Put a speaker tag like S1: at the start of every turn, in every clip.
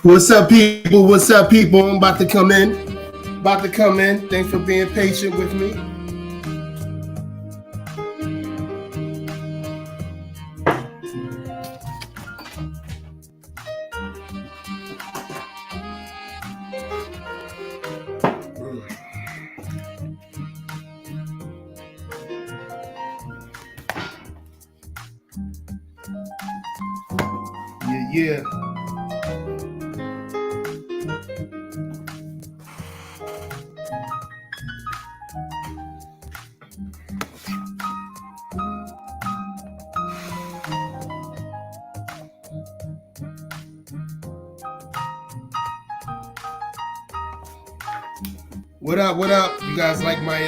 S1: What's up, people? What's up, people? I'm about to come in. Thanks for being patient with me. Yeah. What up? You guys like my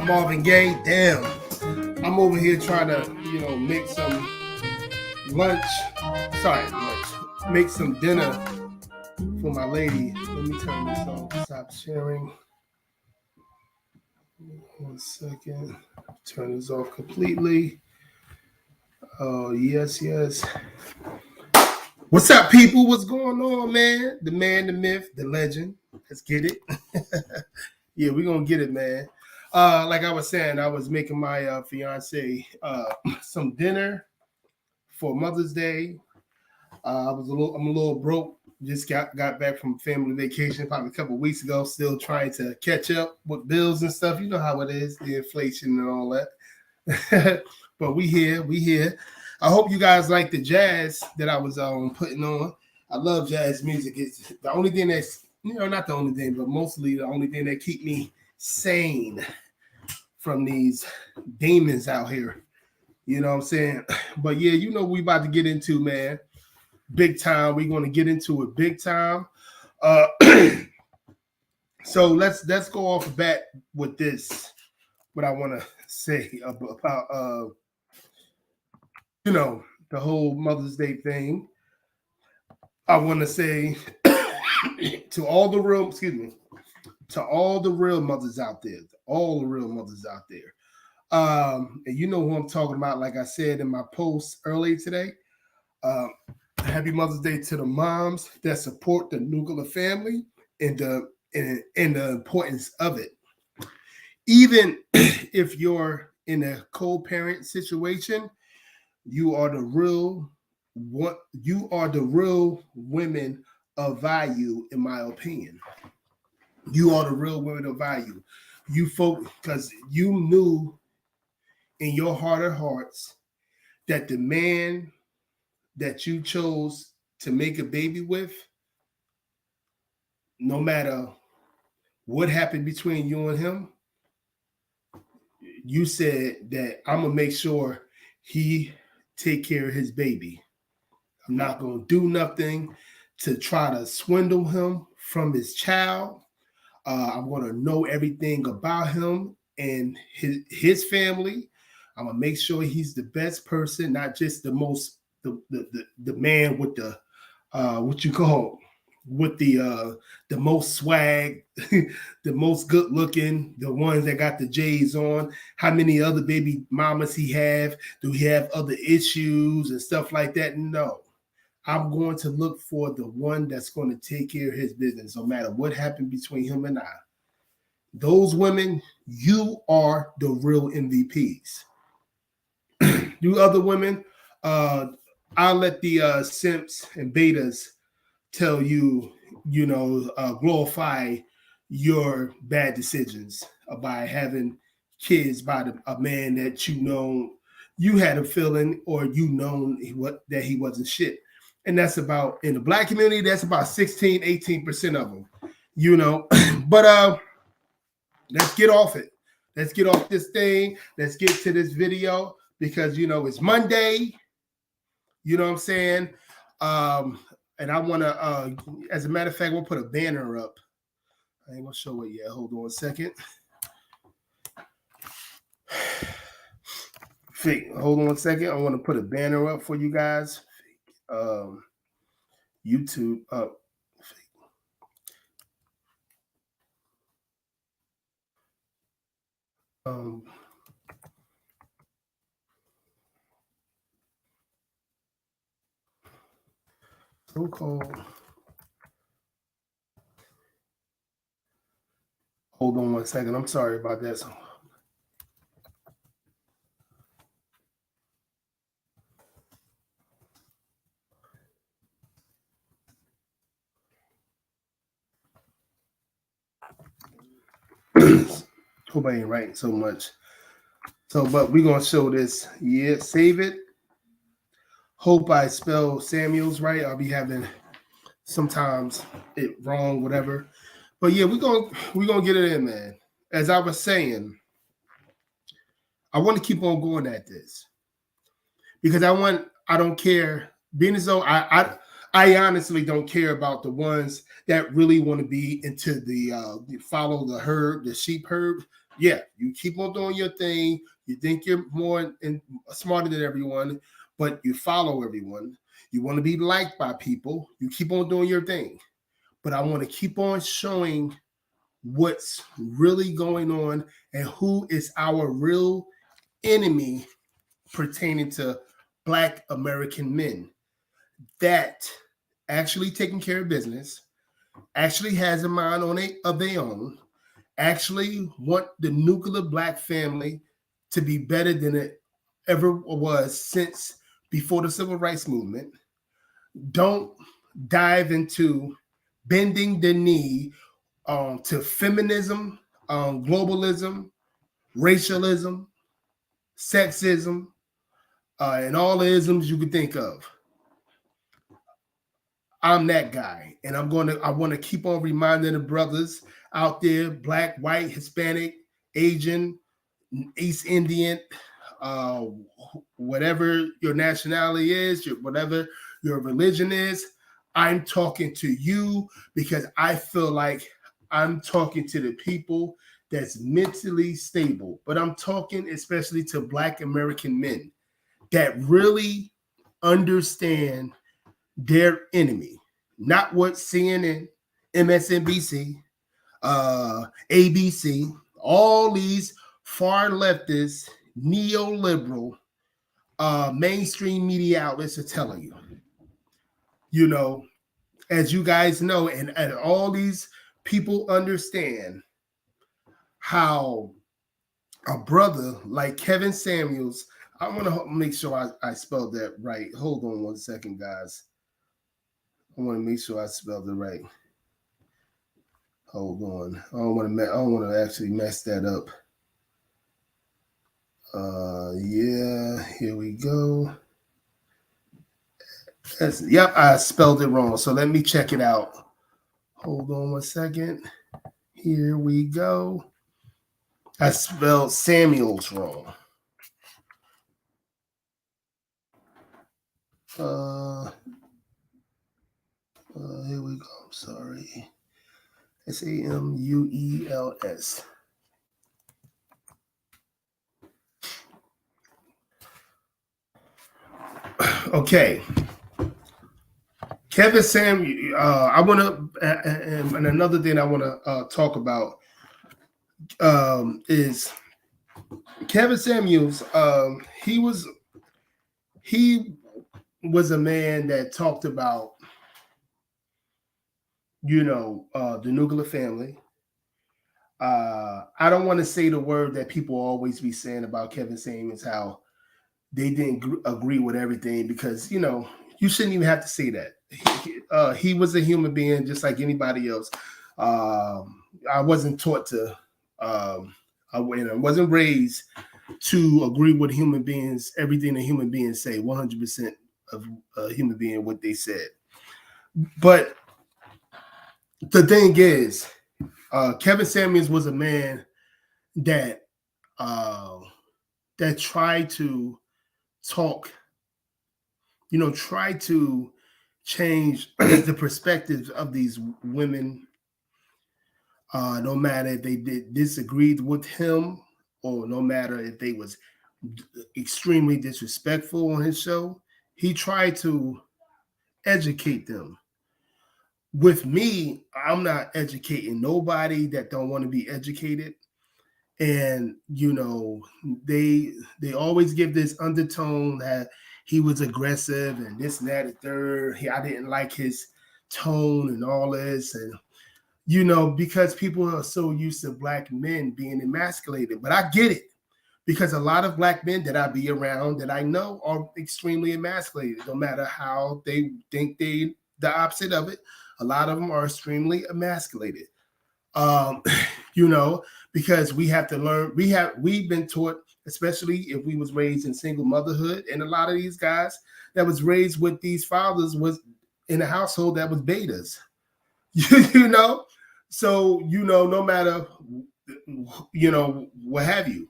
S1: Marvin Gaye? Damn. I'm over here trying to, make some lunch. Make some dinner for my lady. Let me turn this off. Stop sharing. 1 second. Turn this off completely. Oh, yes, yes. What's up, people? What's going on, man? The man, the myth, the legend. Let's get it. Yeah, we're going to get it, man. Like I was saying, I was making my fiance some dinner for Mother's Day. I'm a little broke. Just got back from family vacation probably a couple of weeks ago. Still trying to catch up with bills and stuff. You know how it is, the inflation and all that. But we here. I hope you guys like the jazz that I was putting on. I love jazz music. It's the only thing that's, not the only thing, but mostly the only thing that keep me sane from these demons out here. You know what I'm saying? But yeah, we about to get into, man. Big time. We're going to get into it big time. So let's go off the bat with this. What I want to say about the whole Mother's Day thing. I want to say to all the real mothers out there, and you know who I'm talking about. Like I said in my post earlier today, happy Mother's Day to the moms that support the nuclear family and the importance of it. Even if you're in a co-parent situation, you are the real women of value, in my opinion. You are the real women of value. You folk, because you knew in your heart of hearts that the man that you chose to make a baby with, no matter what happened between you and him, you said that I'm gonna make sure he take care of his baby. I'm not gonna do nothing to try to swindle him from his child. I'm gonna know everything about him and his family. I'm gonna make sure he's the best person, not just the man with the what you call with the most swag, the most good looking, the ones that got the J's on. How many other baby mamas he have? Do he have other issues and stuff like that? No. I'm going to look for the one that's going to take care of his business, no matter what happened between him and I. Those women, you are the real MVPs. You other women, I'll let the simps and betas tell you, glorify your bad decisions by having kids by a man that you had a feeling or that he wasn't shit. And that's about, in the black community, that's about 16-18% of them, But let's get off it. Let's get off this thing. Let's get to this video because, it's Monday. You know what I'm saying? And I want to, as a matter of fact, we'll put a banner up. I ain't going to show it yet. Hold on a second. Hold on a second. I want to put a banner up for you guys. YouTube up. So-called. Hold on 1 second. I'm sorry about that. Hope I ain't writing so much. But we're going to show this. Yeah, save it. Hope I spell Samuels right. I'll be having sometimes it wrong, whatever. But yeah, we're gonna get it in, man. As I was saying, I want to keep on going at this because I don't care. Being as though I honestly don't care about the ones that really want to be into the follow the herd, the sheep herd. Yeah, you keep on doing your thing. You think you're more and smarter than everyone, but you follow everyone. You want to be liked by people. You keep on doing your thing. But I want to keep on showing what's really going on and who is our real enemy pertaining to Black American men that actually taking care of business, actually has a mind on of their own, actually want the nuclear Black family to be better than it ever was since before the civil rights movement. Don't dive into bending the knee to feminism, globalism, racialism, sexism, and all the isms you could think of. I'm that guy, and I want to keep on reminding the brothers out there, Black, white, Hispanic, Asian, East Indian, uh, whatever your nationality is, whatever your religion is. I'm talking to you because I feel like I'm talking to the people that's mentally stable, but I'm talking especially to Black American men that really understand their enemy, not what CNN, MSNBC, ABC, all these far leftist, neoliberal, mainstream media outlets are telling you. You know, as you guys know, and all these people understand how a brother like Kevin Samuels, I want to make sure I spelled that right. Hold on one second, guys. I want to make sure I spelled it right. Hold on. I don't want to actually mess that up. Yeah, here we go. Yep, I spelled it wrong. So let me check it out. Hold on one second. Here we go. I spelled Samuels wrong. Here we go. I'm sorry. Samuels. Okay. Kevin Samuels. I want to, and another thing I want to talk about is Kevin Samuels. He was a man that talked about, the nuclear family. I don't want to say the word that people always be saying about Kevin Samuels, how they didn't agree with everything, because you shouldn't even have to say that. He was a human being just like anybody else. I wasn't taught to. I wasn't raised to agree with human beings, everything a human beings say, 100% of a human being what they said. But the thing is, Kevin Samuels was a man that that tried to talk, try to change the perspectives of these women, no matter if they disagreed with him, or no matter if they was extremely disrespectful on his show. He tried to educate them. With me, I'm not educating nobody that don't want to be educated. And they always give this undertone that he was aggressive and this and that and third. I didn't like his tone and all this, and because people are so used to Black men being emasculated. But I get it, because a lot of Black men that I be around that I know are extremely emasculated, no matter how they think they the opposite of it. A lot of them are extremely emasculated. Um, because we have to learn. We've been taught, especially if we was raised in single motherhood, and a lot of these guys that was raised with these fathers was in a household that was betas. So no matter what have you.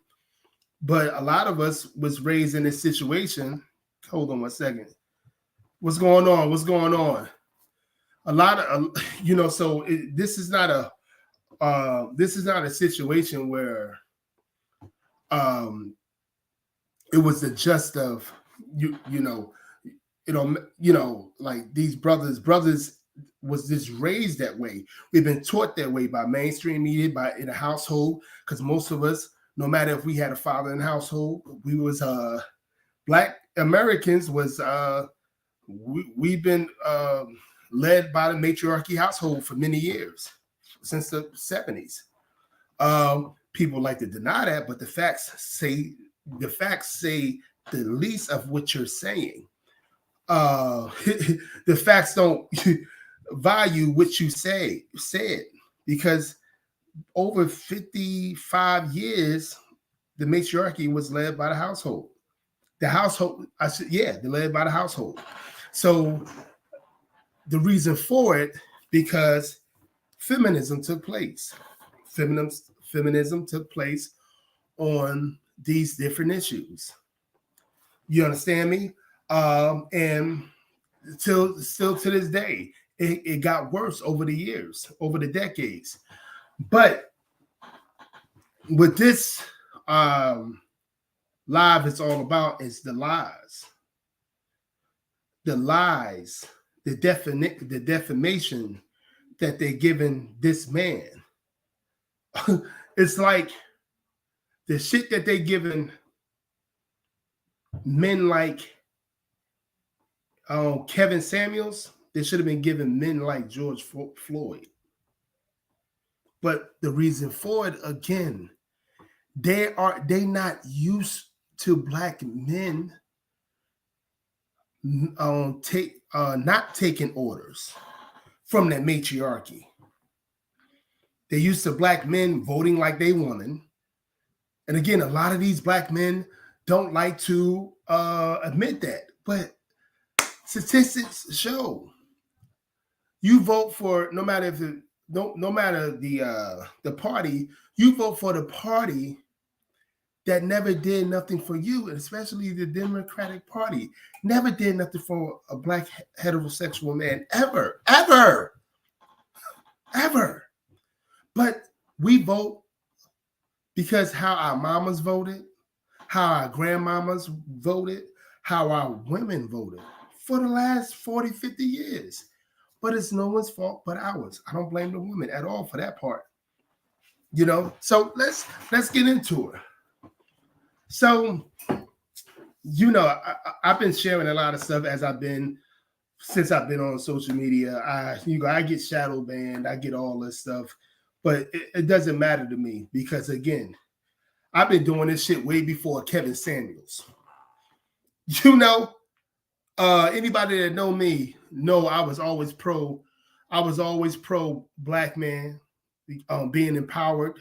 S1: But a lot of us was raised in this situation. Hold on one second. What's going on? What's going on? A lot of so this is not a situation where it was the just of like these brothers just raised that way. We've been taught that way by mainstream media, by in a household, because most of us, no matter if we had a father in the household, we was Black Americans was we've been led by the matriarchy household for many years, since the 70s. People like to deny that, but the facts say the least of what you're saying. The facts don't value what you said, because over 55 years, the matriarchy was led by the household. They're led by the household. So the reason for it, because feminism took place. Feminism took place on these different issues. You understand me? And still to this day, it got worse over the years, over the decades. But what this live is all about is the lies. The lies, the defamation that they're giving this man. It's like the shit that they're giving men like Kevin Samuels, they should have been given men like George Floyd. But the reason for it, again, they not used to Black men not taking orders from that matriarchy. They're used to Black men voting like they wanted. And again, a lot of these Black men don't like to admit that. But statistics show you vote for, no matter the party, you vote for the party that never did nothing for you, and especially the Democratic Party never did nothing for a Black heterosexual man ever. But we vote because how our mamas voted, how our grandmamas voted, how our women voted for the last 40, 50 years. But it's no one's fault but ours. I don't blame the women at all for that part. You know, so let's get into it. So, you know, I've been sharing a lot of stuff since I've been on social media. I get shadow banned, I get all this stuff, but it doesn't matter to me because, again, I've been doing this shit way before Kevin Samuels. You know, anybody that know me know I was always pro Black man being empowered,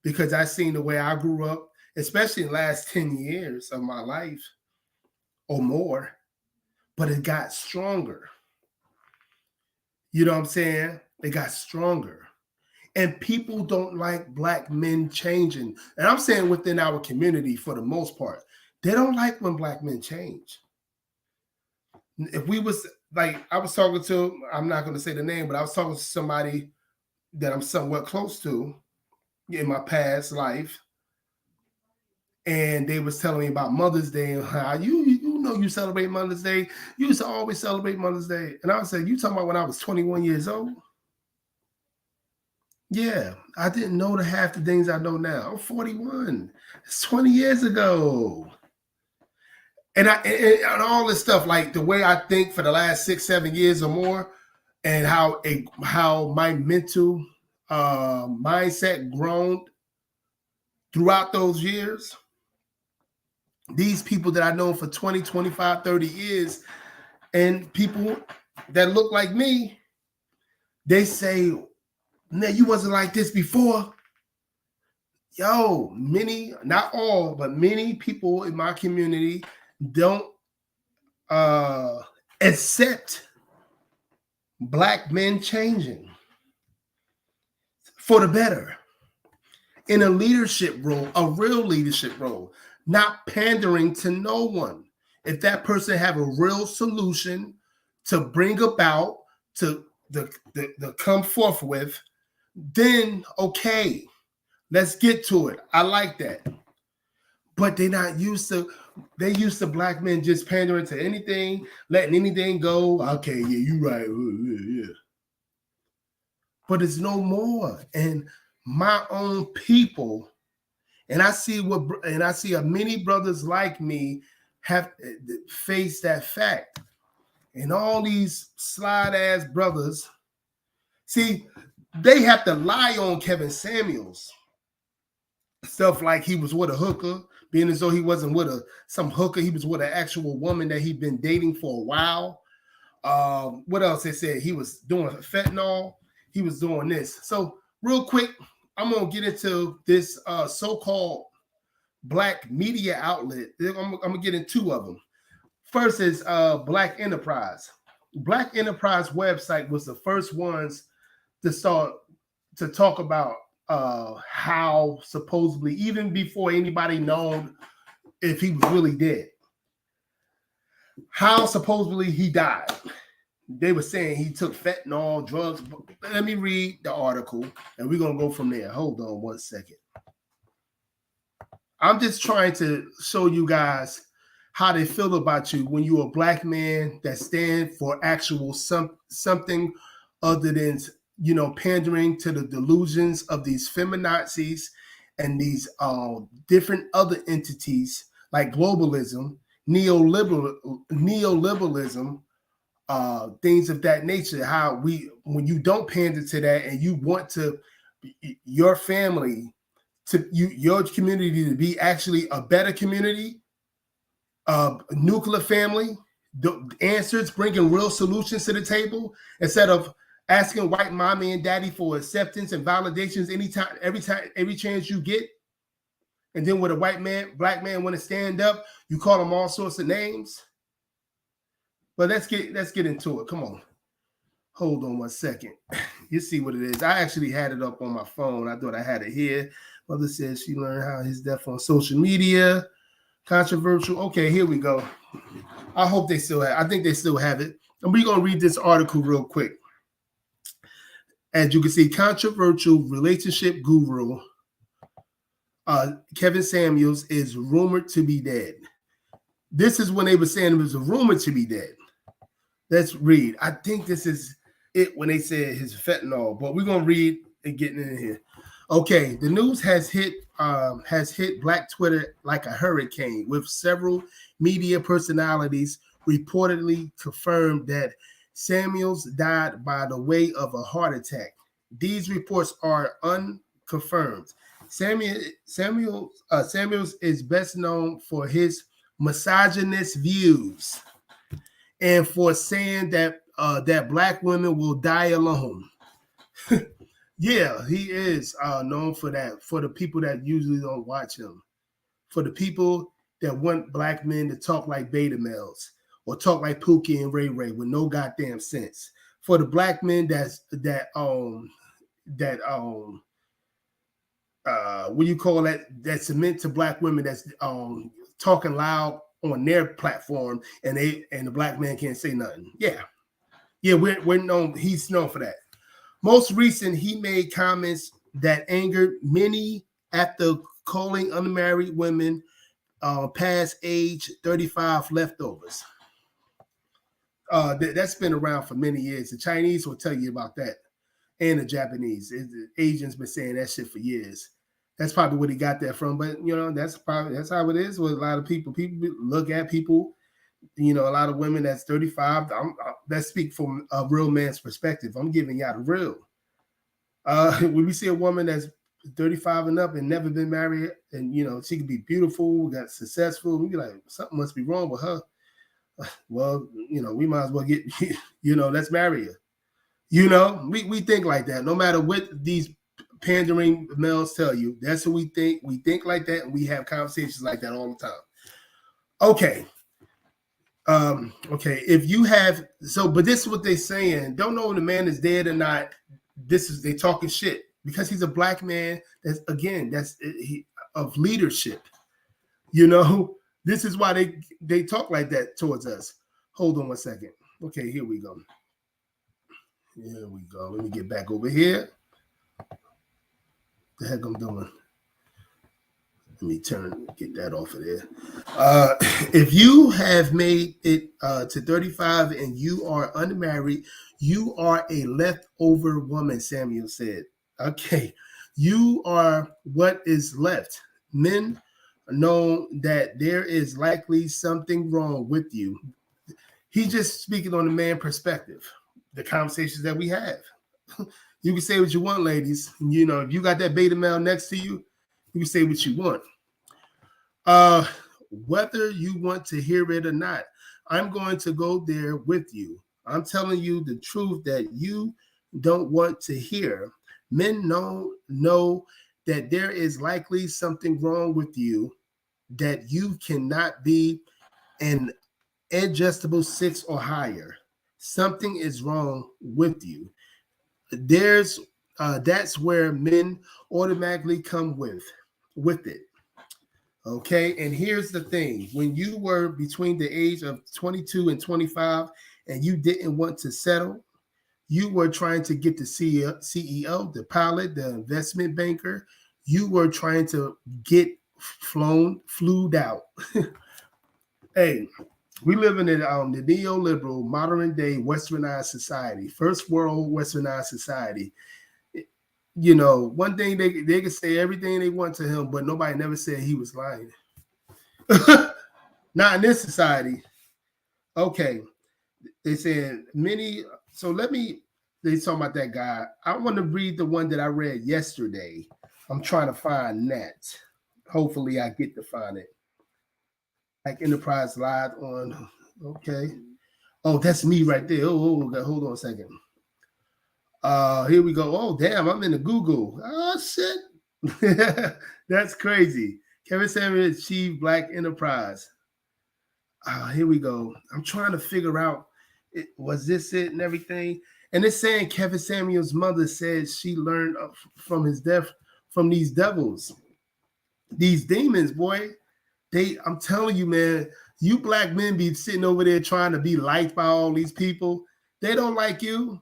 S1: because I seen the way I grew up, especially in the last 10 years of my life or more, but it got stronger. You know what I'm saying? It got stronger. And people don't like Black men changing. And I'm saying within our community for the most part, they don't like when Black men change. If we was like, I was talking to, I'm not going to say the name, but I was talking to somebody that I'm somewhat close to in my past life. And they was telling me about Mother's Day and how you know you celebrate Mother's Day. You used to always celebrate Mother's Day. And I was saying, you talking about when I was 21 years old? Yeah, I didn't know half the things I know now. I'm 41. It's 20 years ago. And all this stuff, like the way I think for the last 6, 7 years or more, and how my mental mindset grown throughout those years. These people that I've known for 20, 25, 30 years, and people that look like me, they say, "No, you wasn't like this before." Yo, many, not all, but many people in my community don't accept Black men changing for the better in a leadership role, a real leadership role, not pandering to no one. If that person have a real solution to bring about, to the come forth with, then okay, let's get to it. I like that. but they're not used to. They used to black men just pandering to anything, letting anything go. Okay, yeah, you right. Yeah. But it's no more. And my own people, and I see many brothers like me have faced that fact. And all these slide ass brothers, see, they have to lie on Kevin Samuels. Stuff like he was with a hooker, being as though he wasn't with some hooker. He was with an actual woman that he'd been dating for a while. What else they said? He was doing fentanyl. He was doing this. So real quick, I'm going to get into this so-called black media outlet. I'm going to get into two of them. First is Black Enterprise. Black Enterprise website was the first ones to start to talk about how supposedly, even before anybody known if he was really dead, how supposedly he died. They were saying he took fentanyl, drugs. Let me read the article, and we're going to go from there. Hold on one second. I'm just trying to show you guys how they feel about you when you're a black man that stand for actual something other than, pandering to the delusions of these feminazis and these different other entities like globalism, neoliberalism, things of that nature. How when you don't pander to that and you want to your family to your community to be actually a better community, nuclear family, the answers, bringing real solutions to the table instead of asking white mommy and daddy for acceptance and validations every chance you get. And then when a black man want to stand up, you call them all sorts of names. But let's get into it. Come on. Hold on one second. You see what it is. I actually had it up on my phone. I thought I had it here. Mother says she learned how his death on social media. Controversial. Okay, here we go. I hope they still have. I think they still have it. And we're gonna read this article real quick. As you can see, controversial relationship guru Kevin Samuels is rumored to be dead. This is when they were saying it was a rumor to be dead. Let's read. I think this is it when they said his fentanyl, but we're gonna read and get in here. Okay, the news has hit Black Twitter like a hurricane, with several media personalities reportedly confirmed that Samuels died by the way of a heart attack. These reports are unconfirmed. Samuels is best known for his misogynist views and for saying that that black women will die alone. Yeah, he is known for that. For the people that usually don't watch him, for the people that want black men to talk like beta males or talk like Pookie and Ray Ray with no goddamn sense. For the black men that what you call that? That's meant to black women that's talking loud on their platform, and the black man can't say nothing. Yeah, we're known. He's known for that. Most recent, he made comments that angered many after calling unmarried women past age 35 leftovers. That's been around for many years. The Chinese will tell you about that, and the Japanese. The Asians been saying that shit for years. That's probably what he got that from. But that's how it is with a lot of people. People look at people. A lot of women that's 35. Let's speak from a real man's perspective. I'm giving y'all the real. When we see a woman that's 35 and up and never been married, and she could be beautiful, got successful, we be like, something must be wrong with her. Well, we might as well get, let's marry her. We think like that. No matter what these pandering males tell you, that's what we think. We think like that, and we have conversations like that all the time. Okay. Okay. If you have but this is what they're saying. Don't know if the man is dead or not. They talking shit because he's a black man. That's of leadership. This is why they talk like that towards us. Hold on one second. Okay, here we go. Here we go. Let me get back over here. The heck I'm doing. me get that off of there. If you have made it to 35 and you are unmarried, you are a leftover woman, Samuel said. Okay, you are what is left. Men know that there is likely something wrong with you. He's just speaking on the man perspective, the conversations that we have. You can say what you want, ladies. You know, if you got that beta male next to you, you can say what you want. Whether you want to hear it or not, I'm going to go there with you. I'm telling you the truth that you don't want to hear. Men know that there is likely something wrong with you, that you cannot be an adjustable 6 or higher. Something is wrong with you. That's where men automatically come with it. Okay, and here's the thing: when you were between the age of 22 and 25 and you didn't want to settle, you were trying to get the CEO, the pilot, the investment banker. You were trying to get flued out. Hey, we live in the neoliberal, modern day westernized society, first world westernized society. You know, one thing they can say everything they want to him, but nobody never said he was lying. Not in this society. Okay. They said many. So they talking about that guy. I want to read the one that I read yesterday. I'm trying to find that. Hopefully I get to find it. Like Enterprise Live on. Okay. Oh, that's me right there. Oh, hold on a second. Here we go. Oh, damn, I'm in the Google. Oh, shit. That's crazy. Kevin Samuels achieved Black Enterprise. Here we go. I'm trying to figure out, was this it and everything? And it's saying Kevin Samuels' mother said she learned from his death from these devils, these demons, boy. I'm telling you, man, you black men be sitting over there trying to be liked by all these people. They don't like you.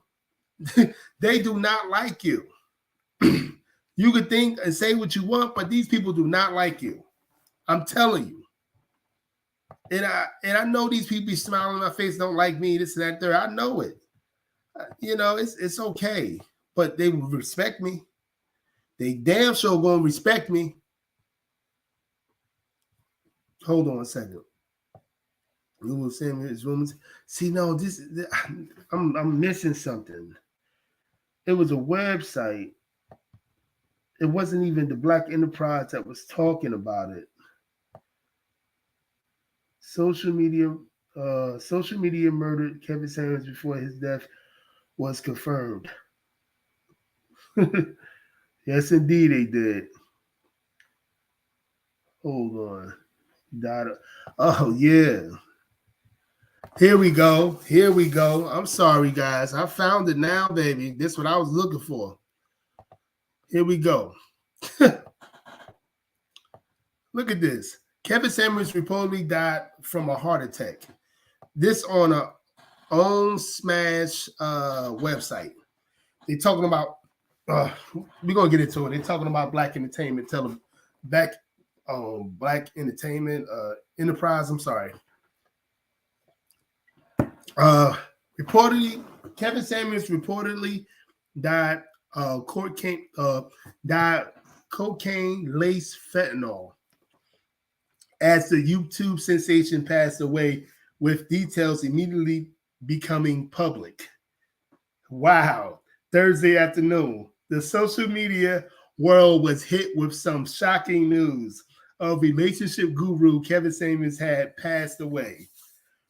S1: They do not like you. You could think and say what you want, but these people do not like you. I'm telling you. And I know these people be smiling in my face, don't like me, this and that, there. I know it. You know, it's okay. But they will respect me. They damn sure gonna respect me. Hold on a second. You will send me his woman. See, no, I'm missing something. It was a website. It wasn't even the Black Enterprise that was talking about it. Social media murdered Kevin Samuels before his death was confirmed. Yes, indeed, they did. Hold on. Died. Oh, yeah. Here we go. Here we go. I'm sorry, guys. I found it now, baby. This is what I was looking for. Here we go. Look at this. Kevin Samuels reportedly died from a heart attack. This on a own Smash website. They're talking about, we're going to get into it. They're talking about Black Entertainment, Black Entertainment Enterprise. I'm sorry. Reportedly, Kevin Samuels reportedly died cocaine-laced fentanyl as the YouTube sensation passed away, with details immediately becoming public. Wow. Thursday afternoon, the social media world was hit with some shocking news. A relationship guru, Kevin Samuels, had passed away.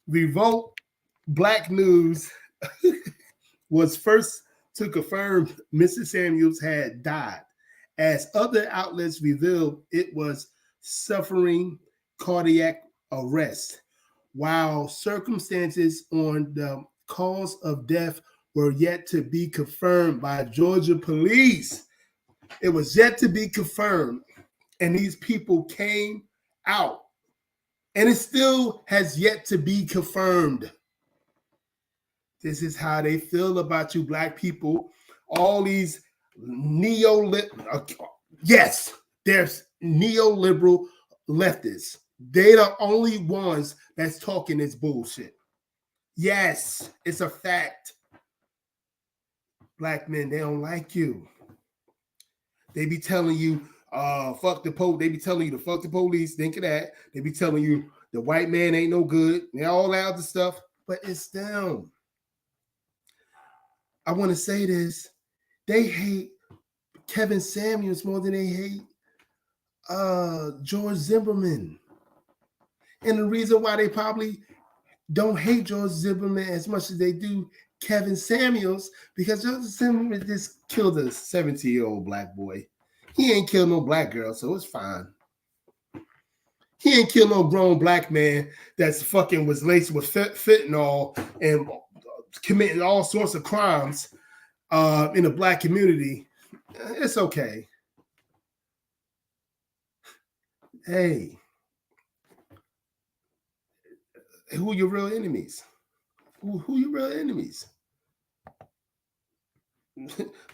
S1: Revolt Black News was first to confirm Mr. Samuels had died, as other outlets revealed it was suffering cardiac arrest, while circumstances on the cause of death were yet to be confirmed by Georgia police. It was yet to be confirmed, and these people came out, and it still has yet to be confirmed. This is how they feel about you, black people. All these yes, there's neoliberal leftists. They're the only ones that's talking this bullshit. Yes, it's a fact. Black men, they don't like you. They be telling you, fuck the police. They be telling you to fuck the police. Think of that. They be telling you the white man ain't no good. They all that other stuff, but it's them. I want to say this. They hate Kevin Samuels more than they hate George Zimmerman. And the reason why they probably don't hate George Zimmerman as much as they do Kevin Samuels, because George Zimmerman just killed a 70-year-old black boy. He ain't killed no black girl, so it's fine. He ain't killed no grown black man that's fucking was laced with fentanyl and committing all sorts of crimes in the black community. It's okay. Hey, who are your real enemies? Who your real enemies?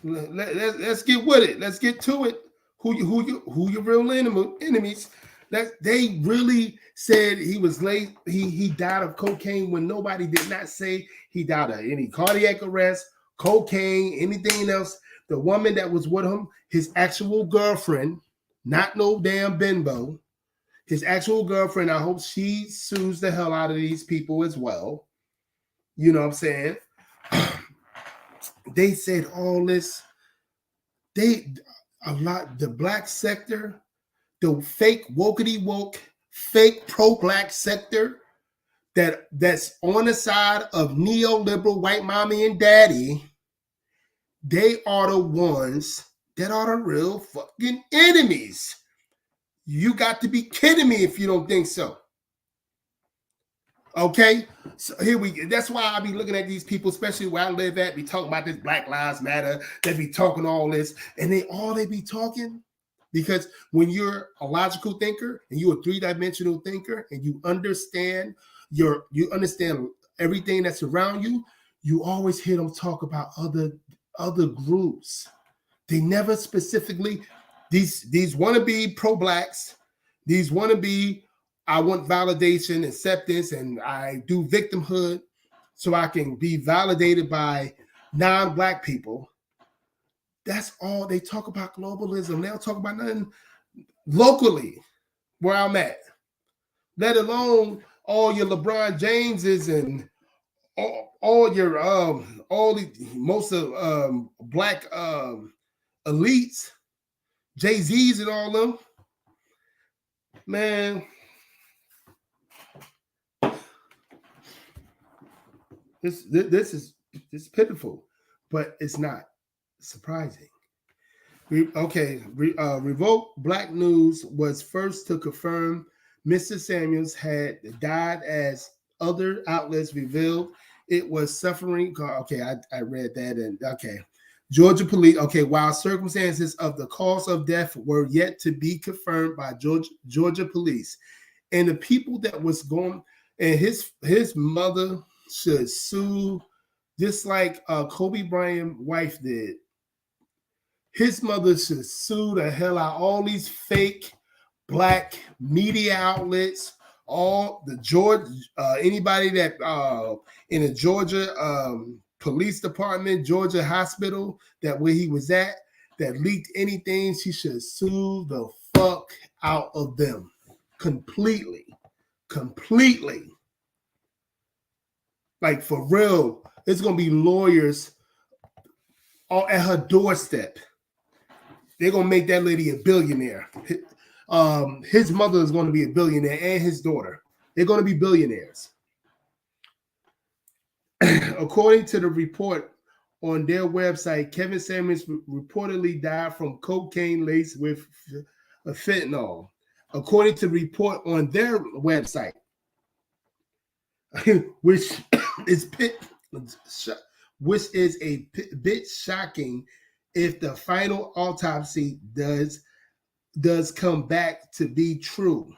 S1: Let's get with it. Let's get to it. Who your real enemies? That they really said he was late. He died of cocaine when nobody did not say he died of any cardiac arrest, cocaine, anything else. The woman that was with him, his actual girlfriend, not no damn bimbo, his actual girlfriend. I hope she sues the hell out of these people as well. You know what I'm saying? They said all this. The black sector, the fake wokety woke, fake pro-black sector that's on the side of neoliberal white mommy and daddy, they are the ones that are the real fucking enemies. You got to be kidding me if you don't think so. Okay, so here we go. That's why I be looking at these people, especially where I live at, be talking about this Black Lives Matter. They be talking all this, and they be talking because when you're a logical thinker and you're a three-dimensional thinker and you understand everything that's around you, you always hear them talk about other groups. They never specifically these want to be pro-blacks, these want to be. I want validation, acceptance, and I do victimhood so I can be validated by non-black people. That's all they talk about. Globalism. They don't talk about nothing locally where I'm at, let alone all your LeBron Jameses and all your most of black elites, Jay-Z's and all them. Man, this is pitiful, but it's not surprising. Revolt Black News was first to confirm Mr. Samuels had died, as other outlets revealed it was suffering. Okay, I read that, and okay. Georgia police, okay, while circumstances of the cause of death were yet to be confirmed by Georgia police, and the people that was going, and his mother should sue, just like Kobe Bryant's wife did. His mother should sue the hell out all these fake black media outlets, all the anybody that in the Georgia police department, Georgia hospital, that where he was at, that leaked anything. She should sue the fuck out of them completely. Like, for real, it's gonna be lawyers all at her doorstep. They're gonna make that lady a billionaire. His mother is gonna be a billionaire, and his daughter. They're gonna be billionaires. According to the report on their website, Kevin Samuels reportedly died from cocaine laced with fentanyl. According to the report on their website, which is a bit shocking if the final autopsy does come back to be true.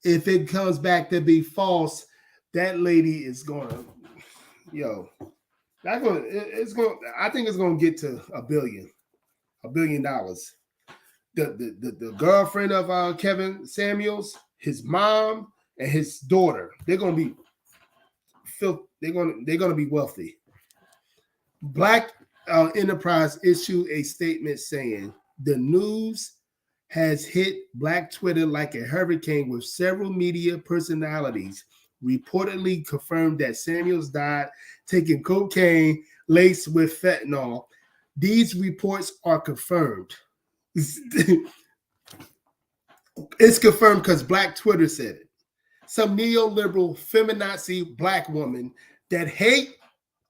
S1: If it comes back to be false, that lady is gonna, I think it's gonna get to $1 billion. the girlfriend of Kevin Samuels, his mom, and his daughter. They're gonna be they're gonna be wealthy. Black Enterprise issued a statement saying the news has hit Black Twitter like a hurricane, with several media personalities reportedly confirmed that Samuels died taking cocaine laced with fentanyl. These reports are confirmed. It's confirmed because Black Twitter said it. Some neoliberal feminazi Black woman that hate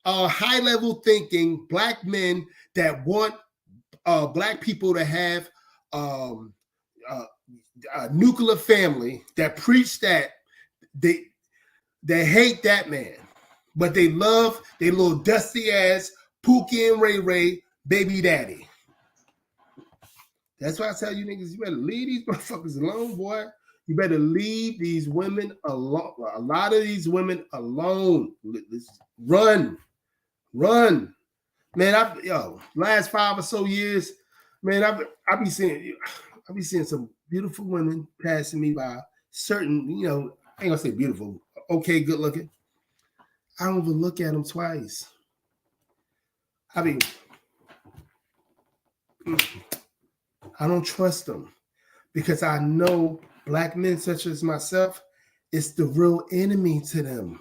S1: high-level thinking Black men that want Black people to have a nuclear family, that preach that they hate that man, but they love their little dusty ass Pookie and Ray Ray baby daddy. That's why I tell you niggas, you better leave these motherfuckers alone, boy. You better leave these women alone. A lot of these women alone. Run. Man, last 5 or so years, man, I be seeing some beautiful women passing me by. Certain, I ain't gonna say beautiful, okay, good looking. I don't even look at them twice. I mean, I don't trust them because I know Black men such as myself, it's the real enemy to them.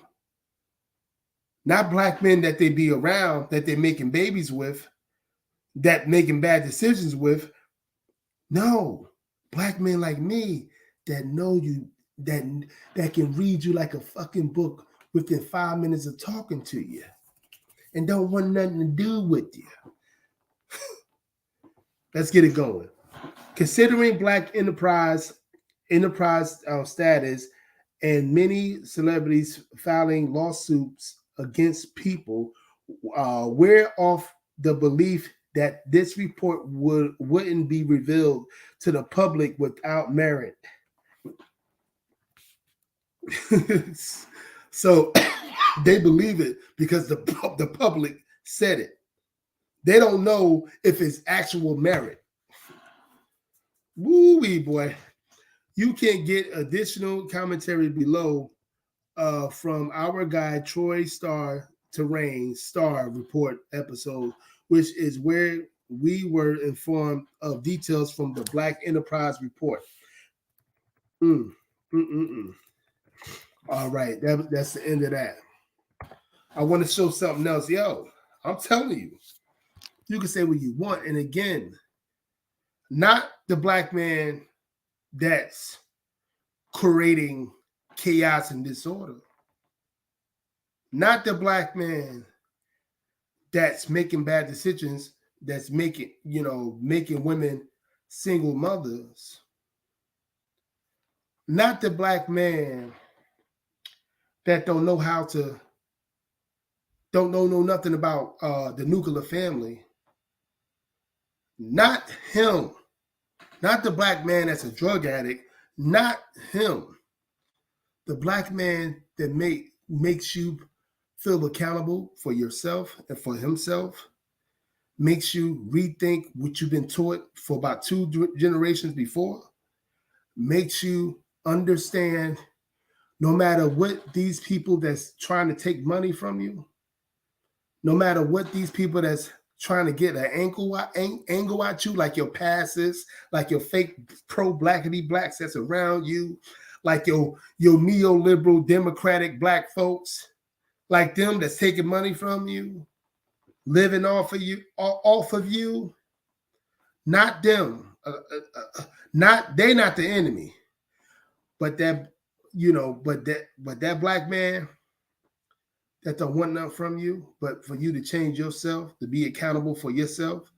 S1: Not Black men that they be around, that they're making babies with, that making bad decisions with. No, Black men like me that know you, that can read you like a fucking book within 5 minutes of talking to you and don't want nothing to do with you. Let's get it going. Considering Black enterprise status and many celebrities filing lawsuits against people, we're off the belief that this report wouldn't be revealed to the public without merit. So they believe it because the public said it. They don't know if it's actual merit. Woo-wee, boy. You can get additional commentary below from our guy Troy Terrain Star Report episode, which is where we were informed of details from the Black Enterprise Report. All right, that's the end of that. I want to show something else. Yo, I'm telling you, you can say what you want. And again, not the Black man that's creating chaos and disorder. Not the Black man that's making bad decisions, that's making women single mothers. Not the Black man that don't know nothing about the nuclear family. Not him. Not the Black man that's a drug addict. Not him. The Black man that makes you feel accountable for yourself and for himself, makes you rethink what you've been taught for about 2 generations before, makes you understand no matter what these people that's trying to take money from you, no matter what these people that's trying to get an angle at you, like your passes, like your fake pro-blackity blacks that's around you, like your neoliberal democratic Black folks, like them that's taking money from you, living off of you, not them. They're not the enemy, but that Black man that don't want nothing from you, but for you to change yourself, to be accountable for yourself,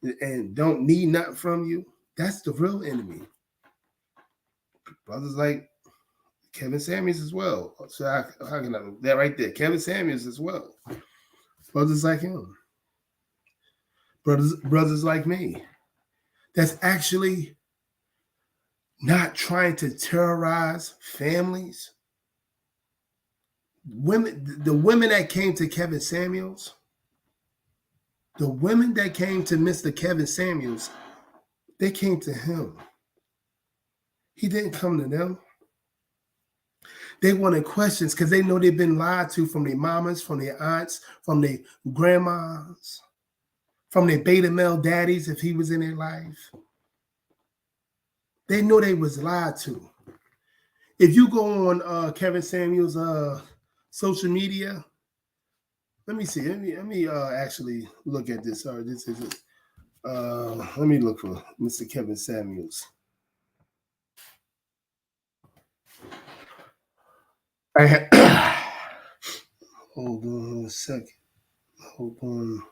S1: and don't need nothing from you, that's the real enemy. Brothers like Kevin Samuels as well. So how can I, that right there, Kevin Samuels as well. Brothers like him. Brothers like me. That's actually not trying to terrorize families. The women that came to Kevin Samuels, the women that came to Mr. Kevin Samuels, They came to him. He didn't come to them. They wanted questions because they know they've been lied to from their mamas, from their aunts, from their grandmas, from their beta male daddies if he was in their life. They know they was lied to. If you go on Kevin Samuels' social media, let me see. Let me actually look at this. This is it. Let me look for Mr. Kevin Samuels. Hold on a second. Hold on.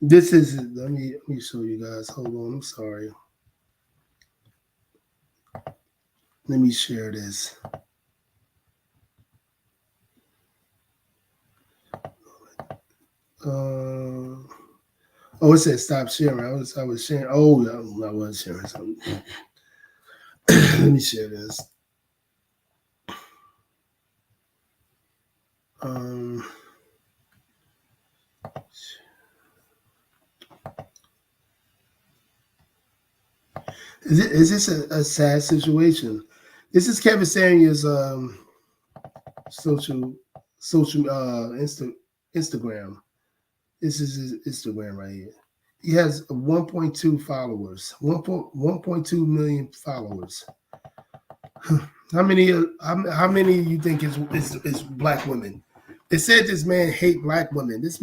S1: This is let me show you guys. Hold on. I'm sorry. Let me share this. Oh, it said stop sharing. I was sharing. Oh, no, I was sharing something. Let me share this. Um, is this a sad situation? This is Kevin Samuels' social Instagram. This is his Instagram right here. He has 1.2 followers, 1.2 million followers. How many you think is black women? It said this man hate black women. This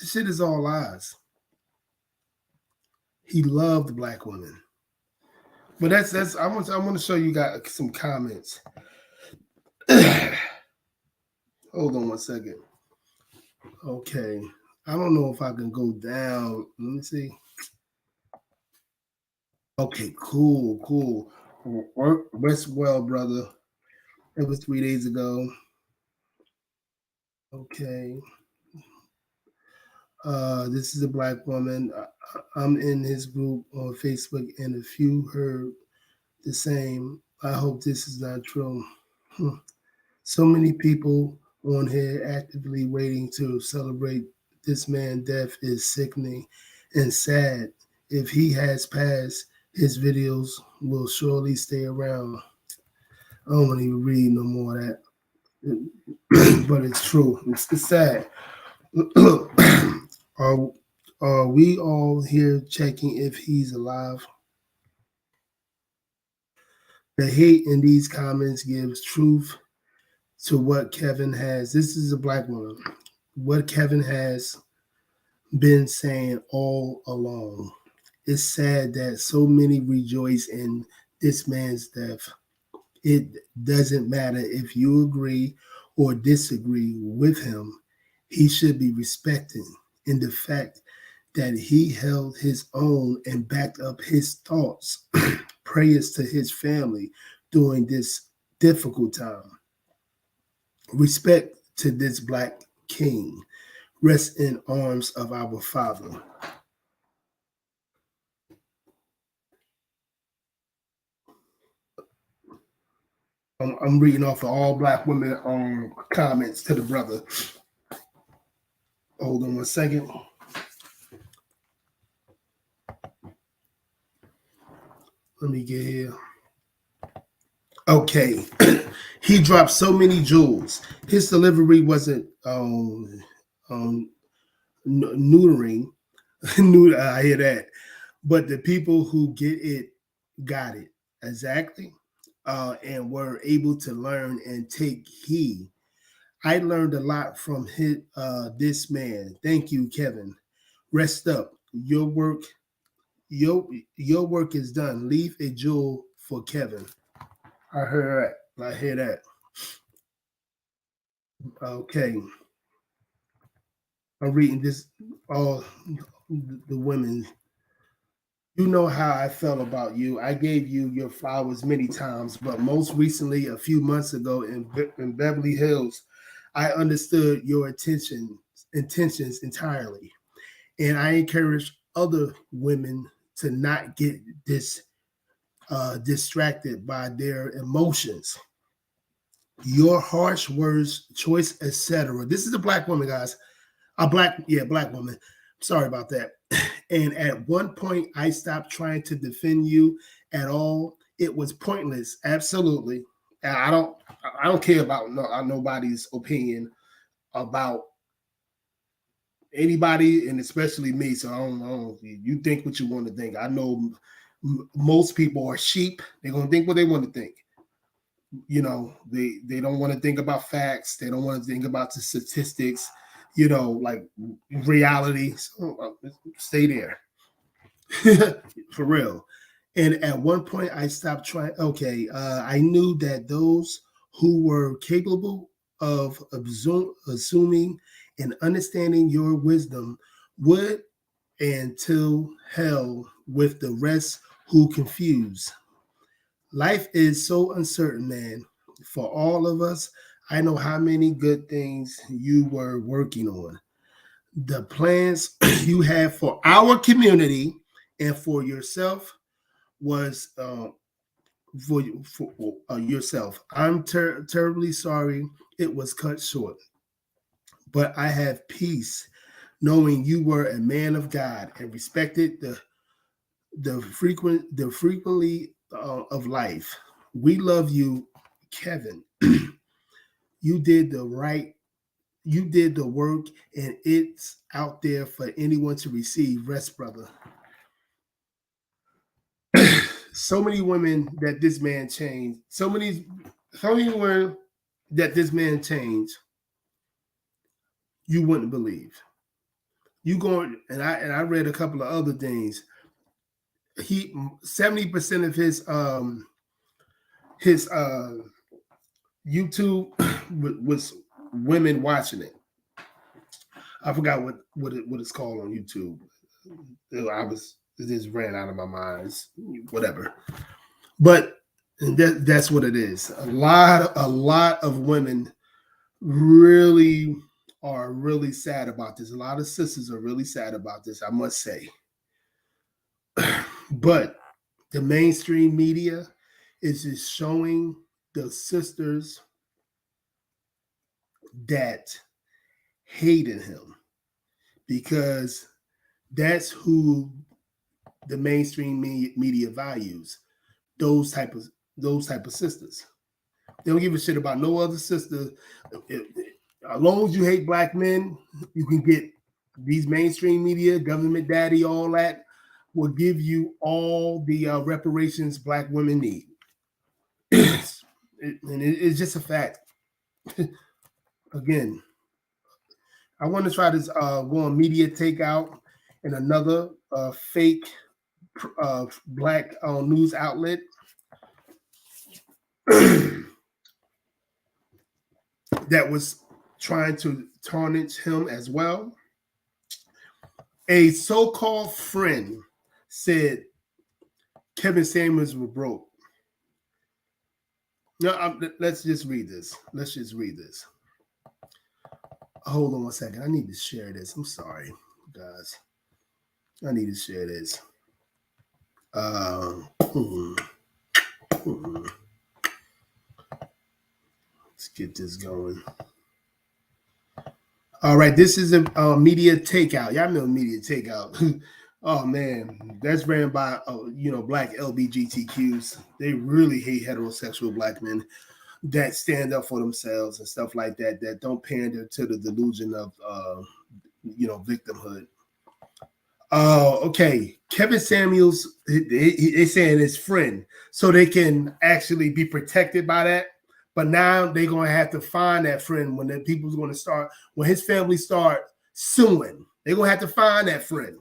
S1: shit is all lies. He loved black women. But that's I want to show you guys some comments. Hold on one second. Okay. I don't know if I can go down. Let me see. Okay, cool. Rest well, brother. It was 3 days ago. Okay. This is a black woman. I'm in his group on Facebook, and a few heard the same. I hope this is not true. So many people on here actively waiting to celebrate this man's death is sickening and sad. If he has passed, his videos will surely stay around. I don't want to even read no more of that, but it's true. It's sad. Look, are are we all here checking if he's alive? The hate in these comments gives truth to what Kevin has. This is a black woman. What Kevin has been saying all along. It's sad that so many rejoice in this man's death. It doesn't matter if you agree or disagree with him. He should be respected in the fact that he held his own and backed up his thoughts. Prayers to his family during this difficult time. Respect to this black king. Rest in arms of our father. I'm reading off of all black women comments to the brother. Hold on one second. Let me get here. Okay. He dropped so many jewels. His delivery wasn't neutering. I hear that. But the people who get it got it. Exactly. And were able to learn and take heed. I learned a lot from this man. Thank you, Kevin. Rest up. Your work is done. Leave a jewel for Kevin. I heard that. I hear that. Okay. I'm reading this all the women. You know how I felt about you. I gave you your flowers many times, but most recently, a few months ago in Beverly Hills, I understood your intentions entirely. And I encourage other women to not get distracted by their emotions. Your harsh words, choice, etc. This is a black woman, guys. Black woman. Sorry about that. And at one point, I stopped trying to defend you at all. It was pointless. Absolutely. I don't care about nobody's opinion about anybody, and especially me. So I don't. You think what you want to think. I know most people are sheep. They're gonna think what they want to think. They don't want to think about facts. They don't want to think about the statistics. Like reality. So stay there. For real. And at one point, I stopped trying. Okay, I knew that those who were capable of assuming and understanding your wisdom would, until hell with the rest who confuse. Life is so uncertain, man. For all of us, I know how many good things you were working on. The plans you had for our community and for yourself was for yourself. I'm terribly sorry it was cut short, but I have peace knowing you were a man of God and respected the frequently of life. We love you, Kevin. You did the right. You did the work, and it's out there for anyone to receive. Rest, brother. So many women that this man changed. So many women that this man changed. You wouldn't believe. You going and I read a couple of other things. He 70% of his YouTube was women watching it. I forgot what it's called on YouTube. It just ran out of my mind. Whatever. But that's what it is. A lot of women really are really sad about this. A lot of sisters are really sad about this, I must say. But the mainstream media is just showing the sisters that hated him, because that's who the mainstream media values. Those type of those type of sisters. They don't give a shit about no other sister. As long as you hate black men, you can get these mainstream media, government daddy, all that will give you all the reparations black women need. It's just a fact. Again, I want to try this go on media takeout and another fake black news outlet that was trying to tarnish him as well. A so-called friend said Kevin Samuels was broke. No, let's just read this. Let's just read this. Hold on one second. I need to share this. I'm sorry, guys. I need to share this. Let's get this going. All right, this is a media takeout. Y'all know media takeout. Oh man, that's ran by black LBGTQs. They really hate heterosexual black men that stand up for themselves and stuff like that. That don't pander to the delusion of victimhood. Okay. Kevin Samuels, they saying his friend, so they can actually be protected by that. But now they're gonna have to find that friend when the people's gonna start, when his family start suing. They're gonna have to find that friend.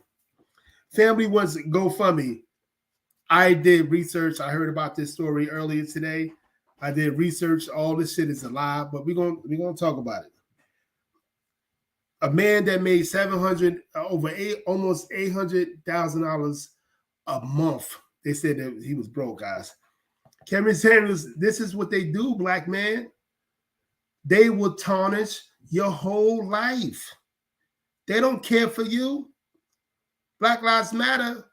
S1: Family wants GoFundMe. I did research. I heard about this story earlier today. I did research. All this shit is a lie, but we're gonna talk about it. A man that made almost $800,000 a month. They said that he was broke, guys. Kevin Samuels, this is what they do, black man. They will tarnish your whole life. They don't care for you. Black Lives Matter.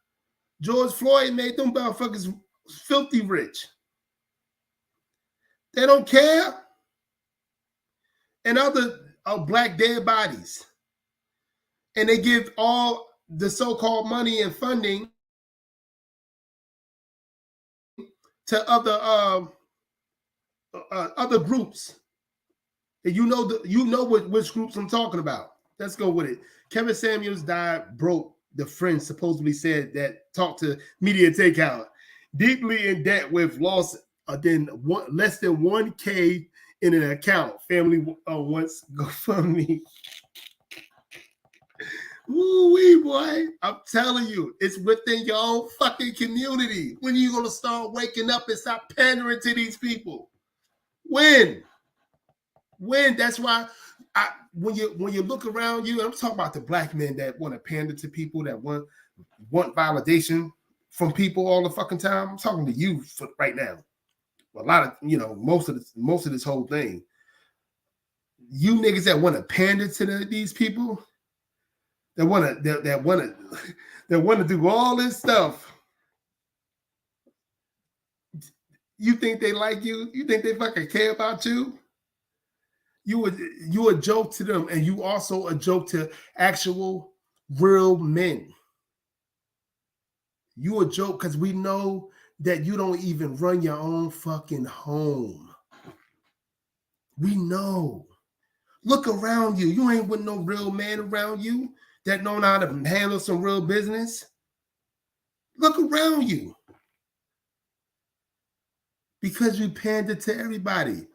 S1: George Floyd made them motherfuckers filthy rich. They don't care. And other black dead bodies. And they give all the so-called money and funding to other groups. And you know which groups I'm talking about. Let's go with it. Kevin Samuels died broke. The friend supposedly said that talked to Media Takeout, deeply in debt with loss less than 1K in an account. Family wants GoFundMe. Ooh wee, boy. I'm telling you, it's within your own fucking community. When are you gonna start waking up and stop pandering to these people? When? That's why when you look around you, I'm talking about the black men that want to pander to people, that want validation from people all the fucking time. I'm talking to you right now. A lot of most of this whole thing. You niggas that want to pander to these people, that want to do all this stuff. You think they like you? You think they fucking care about you? You a joke to them, and you also a joke to actual real men. You a joke because we know that you don't even run your own fucking home. We know. Look around you. You ain't with no real man around you that know how to handle some real business. Look around you. Because you pander to everybody.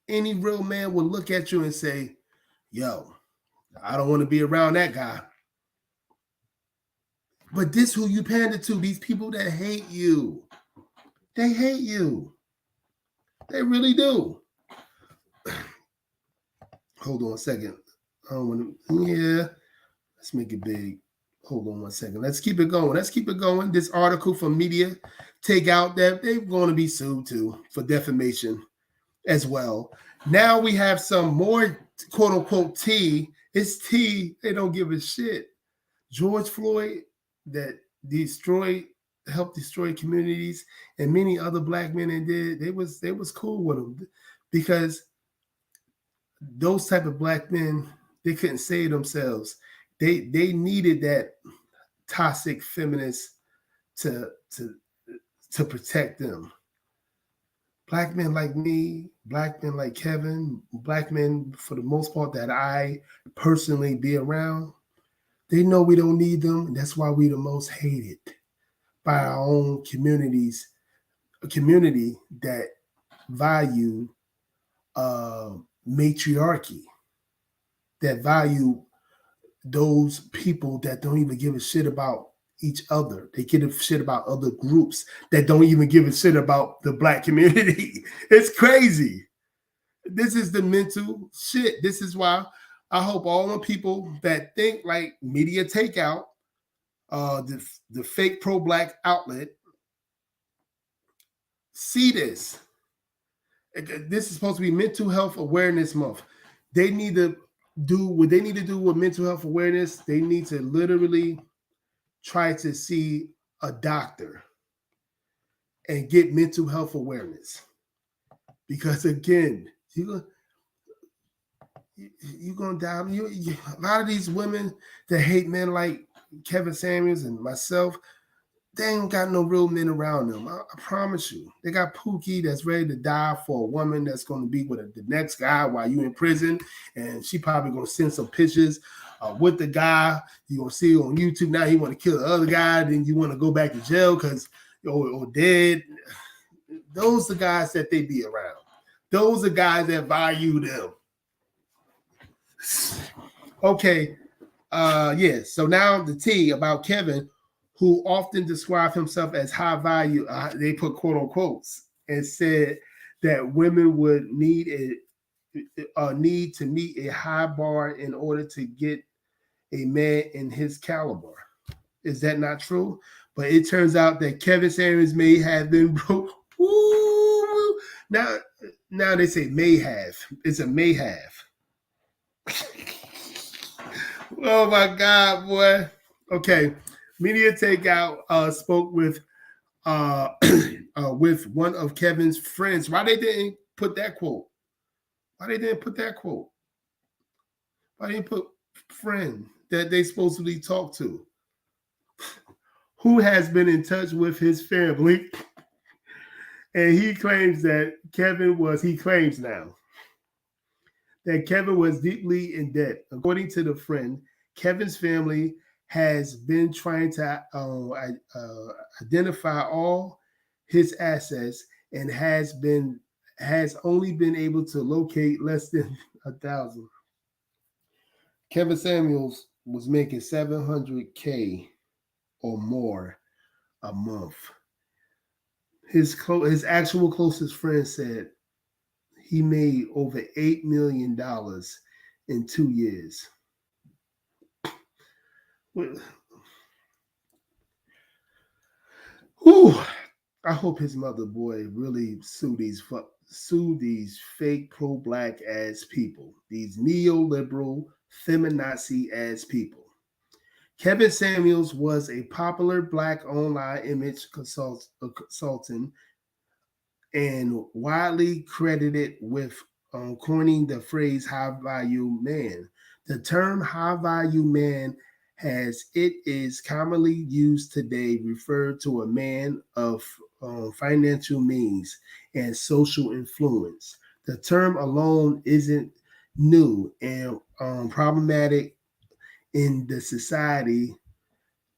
S1: Any real man will look at you and say, yo, I don't want to be around that guy. But this who you pander to, these people that hate you. They hate you. They really do. Hold on a second. I don't want to, yeah. Let's make it big. Hold on one second. Let's keep it going. This article from Media Takeout that they're going to be sued too for defamation as well. Now we have some more quote unquote tea. It's tea. They don't give a shit. George Floyd that helped destroy communities, and many other black men they was cool with them because those type of black men, they couldn't save themselves. They needed that toxic feminist to protect them. Black men like me, black men like Kevin, black men for the most part that I personally be around, they know we don't need them. And that's why we the most hated by our own communities, a community that value matriarchy, that value those people that don't even give a shit about each other. They give a shit about other groups that don't even give a shit about the black community. It's crazy. This is the mental shit. This is why I hope all the people that think like Media Takeout, the fake pro-black outlet, see this. This is supposed to be Mental Health Awareness Month. They need to do what they need to do with mental health awareness. They need to literally try to see a doctor and get mental health awareness. Because again, you're gonna die. A lot of these women that hate men like Kevin Samuels and myself, they ain't got no real men around them. I promise you. They got Pookie that's ready to die for a woman that's going to be with the next guy while you in prison. And she probably going to send some pictures with the guy. You're going to see on YouTube now he want to kill the other guy. Then you want to go back to jail because or dead. Those are the guys that they be around. Those are guys that value them. Okay. Yeah. So now the tea about Kevin, who often described himself as high value, they put quote unquotes, and said that women would need to meet a high bar in order to get a man in his caliber. Is that not true? But it turns out that Kevin Samuels may have been broke. Now they say may have. It's a may have. Oh my God, boy. Okay. Media Takeout spoke with with one of Kevin's friends. Why they didn't put that quote? Why they didn't put friend that they supposedly talked to? who has been in touch with his family, and he claims that he claims now that Kevin was deeply in debt. According to the friend, Kevin's family has been trying to identify all his assets and has only been able to locate less than 1,000. Kevin Samuels was making 700K or more a month. His actual closest friend said he made over $8 million in 2 years. Whew. I hope his mother boy really sue these fake pro-black ass people, these neoliberal feminazi ass people. Kevin Samuels was a popular black online image consultant and widely credited with coining the phrase high value man. The term high value man is commonly used today refer to a man of financial means and social influence. The term alone isn't new and problematic in the society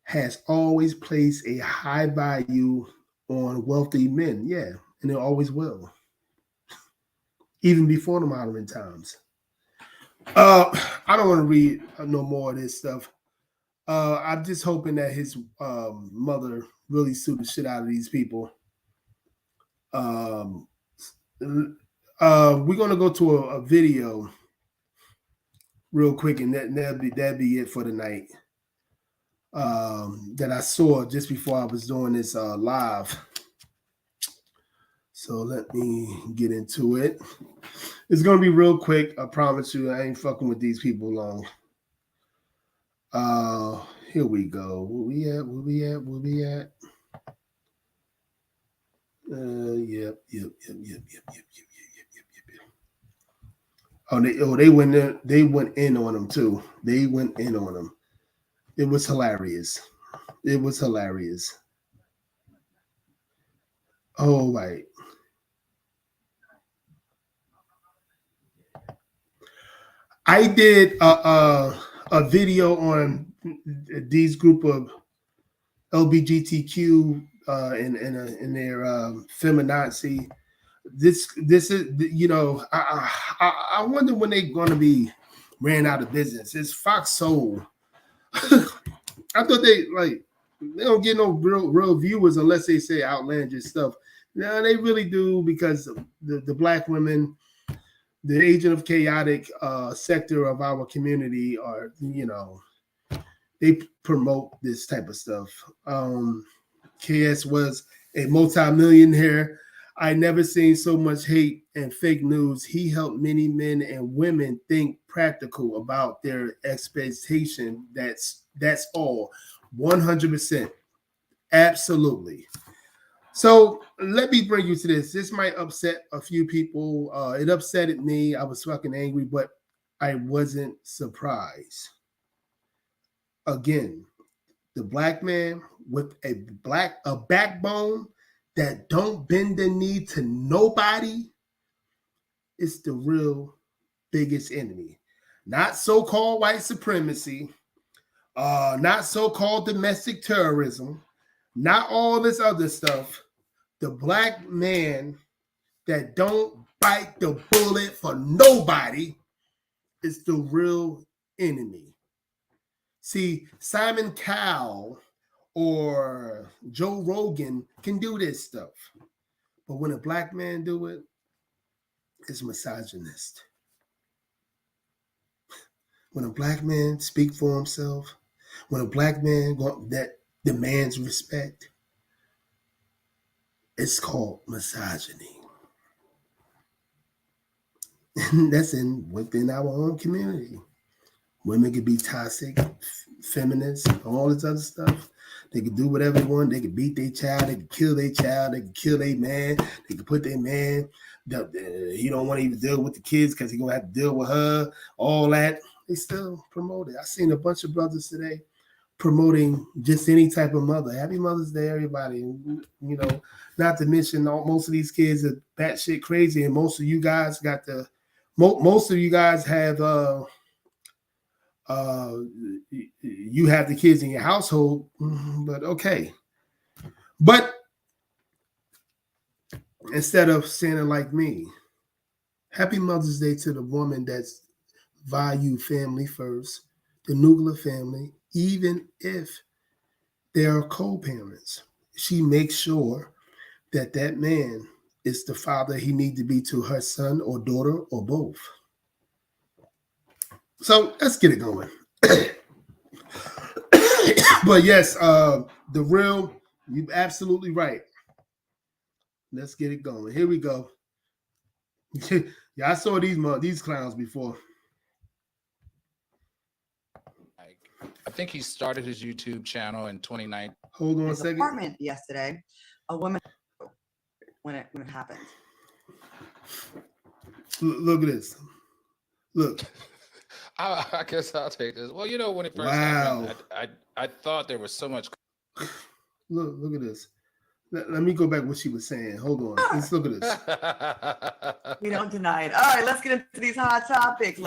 S1: has always placed a high value on wealthy men. Yeah, and it always will, even before the modern times. I don't want to read no more of this stuff. I'm just hoping that his mother really sued the shit out of these people. Um, we're gonna go to a video real quick, and that'd be it for the night. That I saw just before I was doing this live. So let me get into it. It's gonna be real quick. I promise you, I ain't fucking with these people long. Here we go. Where we at? Yep. They went in. They went in on him too. They went in on him. It was hilarious. Oh right. I did a video on these group of LGBTQ in their feminazi. This is I wonder when they're going to be ran out of business. It's Fox Soul. I thought they don't get no real viewers unless they say outlandish stuff. No, they really do because the black women, the agent of chaotic sector of our community are, they promote this type of stuff. KS was a multi-millionaire. I never seen so much hate and fake news. He helped many men and women think practical about their expectation. That's all. 100%. Absolutely. So let me bring you to this. This might upset a few people. It upsetted me. I was fucking angry, but I wasn't surprised. Again, the black man with a backbone that don't bend the knee to nobody is the real biggest enemy. Not so-called white supremacy, not so-called domestic terrorism, not all this other stuff. The black man that don't bite the bullet for nobody is the real enemy. See, Simon Cowell or Joe Rogan can do this stuff. But when a black man do it, it's misogynist. When a black man speak for himself, when a black man that demands respect, it's called misogyny. That's within our own community. Women can be toxic, feminists, all this other stuff. They can do whatever they want. They can beat their child. They can kill their child. They can kill their man. They can put their man. He don't want to even deal with the kids because he's going to have to deal with her. All that. They still promote it. I seen a bunch of brothers today promoting just any type of mother. Happy Mother's Day, everybody. And, you know, not to mention most of these kids are batshit crazy, and most of you guys got the most of you guys have you have the kids in your household, but okay. But instead of saying it like me, Happy Mother's Day to the woman that's value family first, the nuclear family, even if they are co-parents. She makes sure that that man is the father he needs to be to her son or daughter or both. So let's get it going. But yes, the real, you're absolutely right. Let's get it going. Here we go. Yeah, I saw these clowns before.
S2: I think he started his YouTube channel in 2019.
S1: Hold on a
S3: his
S1: second.
S3: apartment yesterday. A woman when it happened.
S1: Look at this. Look.
S2: I guess I'll take this. Well, you know, when it first
S1: Wow.
S2: happened, I thought there was so much.
S1: Look at this. Let me go back what she was saying. Hold on. Let's look at this.
S3: We don't deny it. All right, let's get into these hot topics,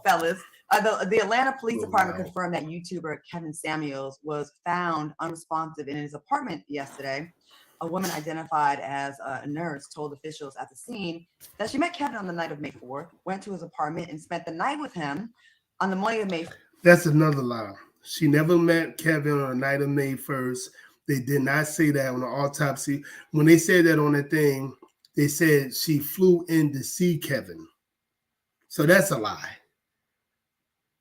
S3: fellas. The Atlanta Police Department confirmed that YouTuber Kevin Samuels was found unresponsive in his apartment yesterday. A woman identified as a nurse told officials at the scene that she met Kevin on the night of May 4th, went to his apartment, and spent the night with him on the morning of May 4th.
S1: That's another lie. She never met Kevin on the night of May 1st. They did not say that on the autopsy. When they said that on the thing, they said she flew in to see Kevin. So that's a lie.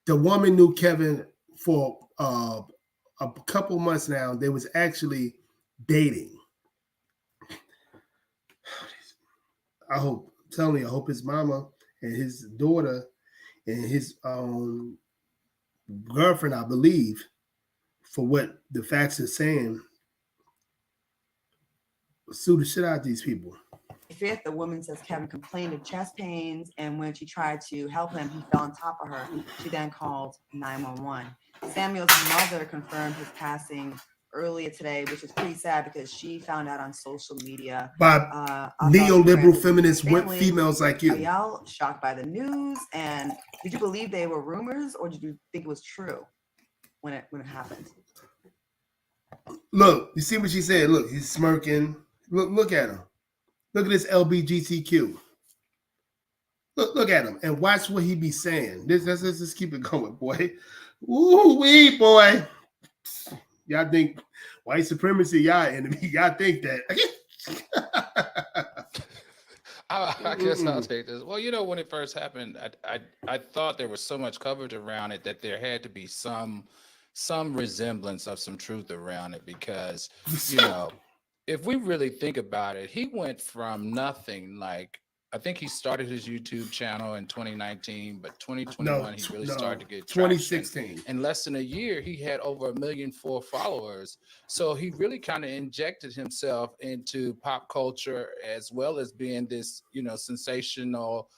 S1: The woman knew Kevin for a couple months now. They was actually dating. I hope his mama and his daughter and his girlfriend, I believe, for what the facts are saying, sue the shit out of these people.
S3: Fifth, the woman says Kevin complained of chest pains, and when she tried to help him, he fell on top of her. She then called 911. Samuel's mother confirmed his passing earlier today, which is pretty sad because she found out on social media
S1: by neoliberal feminist females like you.
S3: Are y'all shocked by the news? And did you believe they were rumors, or did you think it was true when it happened?
S1: Look, you see what she said? Look, he's smirking. Look at him. Look at this LBGTQ. Look at him and watch what he be saying. Let's just keep it going, boy. Ooh wee, boy. Y'all think white supremacy, y'all enemy. Y'all think that.
S2: I guess I'll take this. Well, you know, when it first happened, I thought there was so much coverage around it that there had to be some resemblance of some truth around it, because, you know, if we really think about it, he went from nothing. Like, I think he started his YouTube channel in 2019, but 2021 he really started to get traction.
S1: 2016.
S2: In less than a year, he had over 1 million followers. So he really kind of injected himself into pop culture, as well as being this, you know, sensational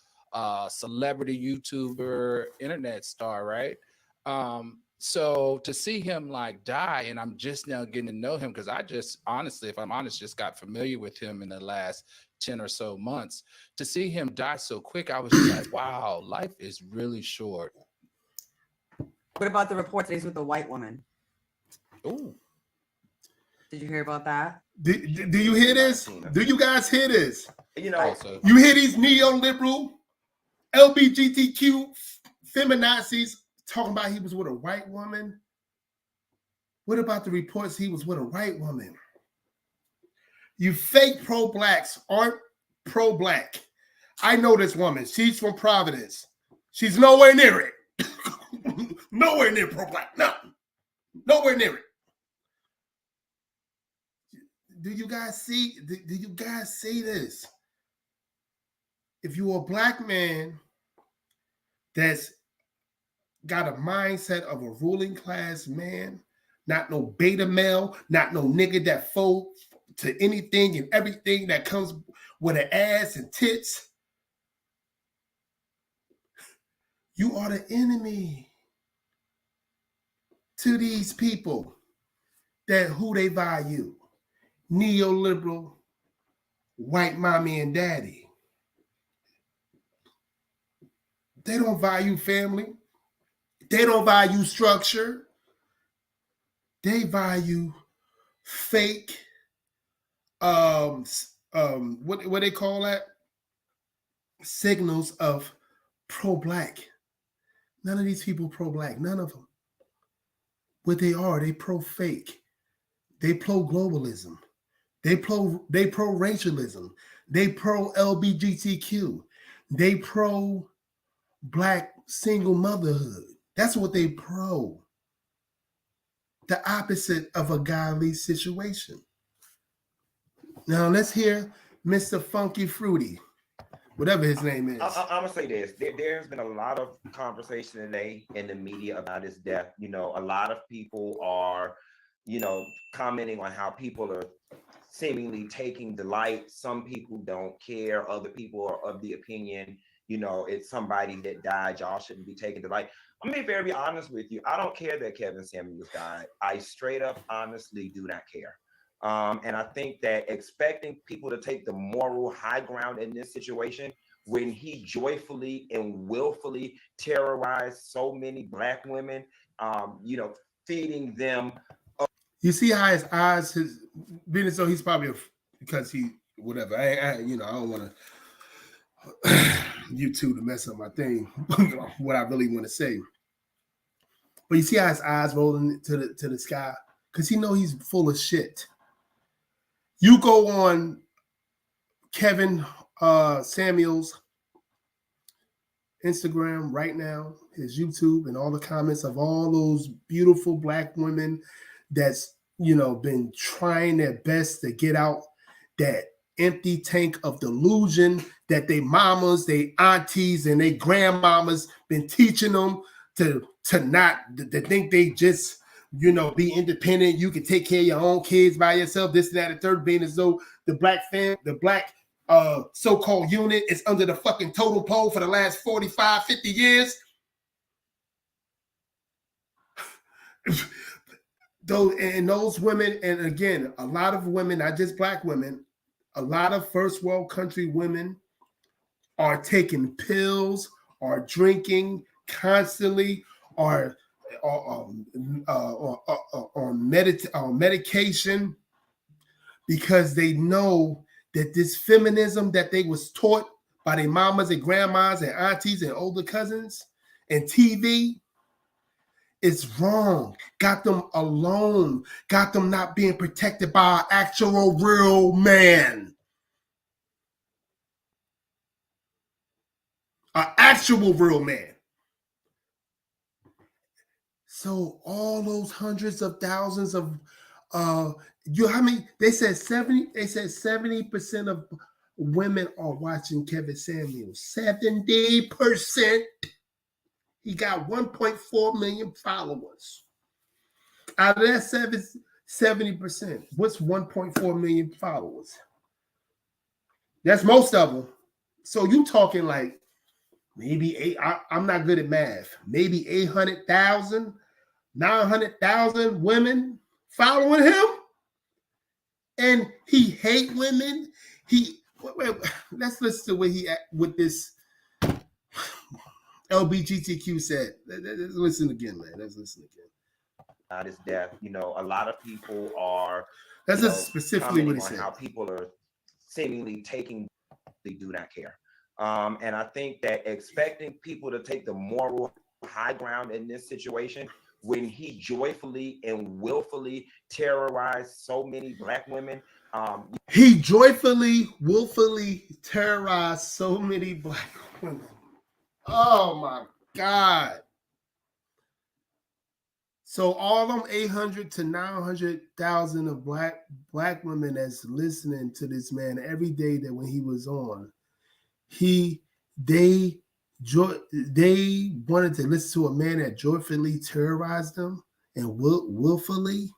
S2: celebrity YouTuber, internet star, right? So to see him like die, and I'm just now getting to know him, because I just honestly, if I'm honest, just got familiar with him in the last 10 or so months. To see him die so quick, I was just like, wow, life is really short.
S3: What about the report that he's with a white woman?
S2: Oh,
S3: did you hear about that?
S1: Do you hear this? Do you guys hear this?
S4: You know,
S2: also,
S1: you hear these neoliberal LBGTQ feminazis talking about he was with a white woman? What about the reports he was with a white woman? You fake pro-blacks aren't pro-black. I know this woman. She's from Providence. She's nowhere near it. Nowhere near pro-black. No. Nowhere near it. Do you guys see? Do you guys see this? If you're a black man that's got a mindset of a ruling class man, not no beta male, not no nigga that fold to anything and everything that comes with an ass and tits, you are the enemy. to these people that who they value. Neoliberal, white mommy and daddy. They don't value family. They don't value structure. They value fake, what they call that? Signals of pro-black. None of these people pro-black. None of them. What they are, they pro-fake. They pro-globalism. They pro-racialism. They pro-LGBTQ. They pro-black single motherhood. That's what they pro. The opposite of a godly situation. Now let's hear Mr. Funky Fruity, whatever his name is.
S4: I'm gonna say this. There's been a lot of conversation today in the media about his death. You know, a lot of people are, you know, commenting on how people are seemingly taking delight. Some people don't care. Other people are of the opinion, you know, it's somebody that died. Y'all shouldn't be taking delight. I'm gonna be very honest with you. I don't care that Kevin Samuels died. I straight up honestly do not care. And I think that expecting people to take the moral high ground in this situation when he joyfully and willfully terrorized so many black women, you know, feeding them.
S1: You see how his eyes, his being as though he's probably because he whatever. I don't want to you two to mess up my thing. What I really want to say, but you see how his eyes rolling to the sky because he know he's full of shit. You go on Kevin Samuels' Instagram right now, his YouTube, and all the comments of all those beautiful black women that's, you know, been trying their best to get out that empty tank of delusion that they mamas, they aunties, and they grandmamas been teaching them to not to think they just, you know, be independent. You can take care of your own kids by yourself. This, that, and third, being as though the black so-called unit is under the fucking totem pole for the last 45, 50 years. Those women, and again, a lot of women, not just black women, a lot of first world country women are taking pills, are drinking constantly, are on medication because they know that this feminism that they was taught by their mamas and grandmas and aunties and older cousins and TV is wrong. Got them alone. Got them not being protected by an actual real man. An actual real man. So all those hundreds of thousands of how many? They said 70% of women are watching Kevin Samuels. 70%. He got 1.4 million followers. Out of that 70%, what's 1.4 million followers? That's most of them. So you talking like maybe I'm not good at math. Maybe 800,000, 900,000 women following him, and he hate women. Let's listen to what he with this LGBTQ said. Let's listen again, man. Let's listen again.
S4: His death, you know, a lot of people are.
S1: That's just specifically what he said.
S4: How people are seemingly taking, they do not care. And I think that expecting people to take the moral high ground in this situation when he joyfully and willfully terrorized so many black women.
S1: He joyfully, willfully terrorized so many black women. Oh my God. So all them 800 to 900,000 of black women that's listening to this man every day that when he was on, they wanted to listen to a man that joyfully terrorized them and willfully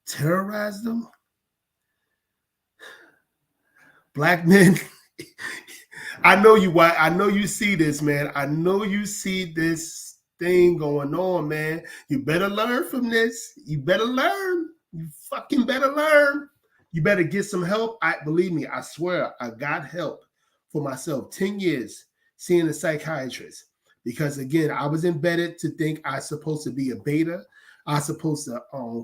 S1: terrorized them. Black men, I know you see this, man. I know you see this thing going on, man. You better learn from this. You better learn. You fucking better learn. You better get some help. Believe me, I swear, I got help for myself. 10 years seeing a psychiatrist. Because again, I was embedded to think I was supposed to be a beta. I was supposed to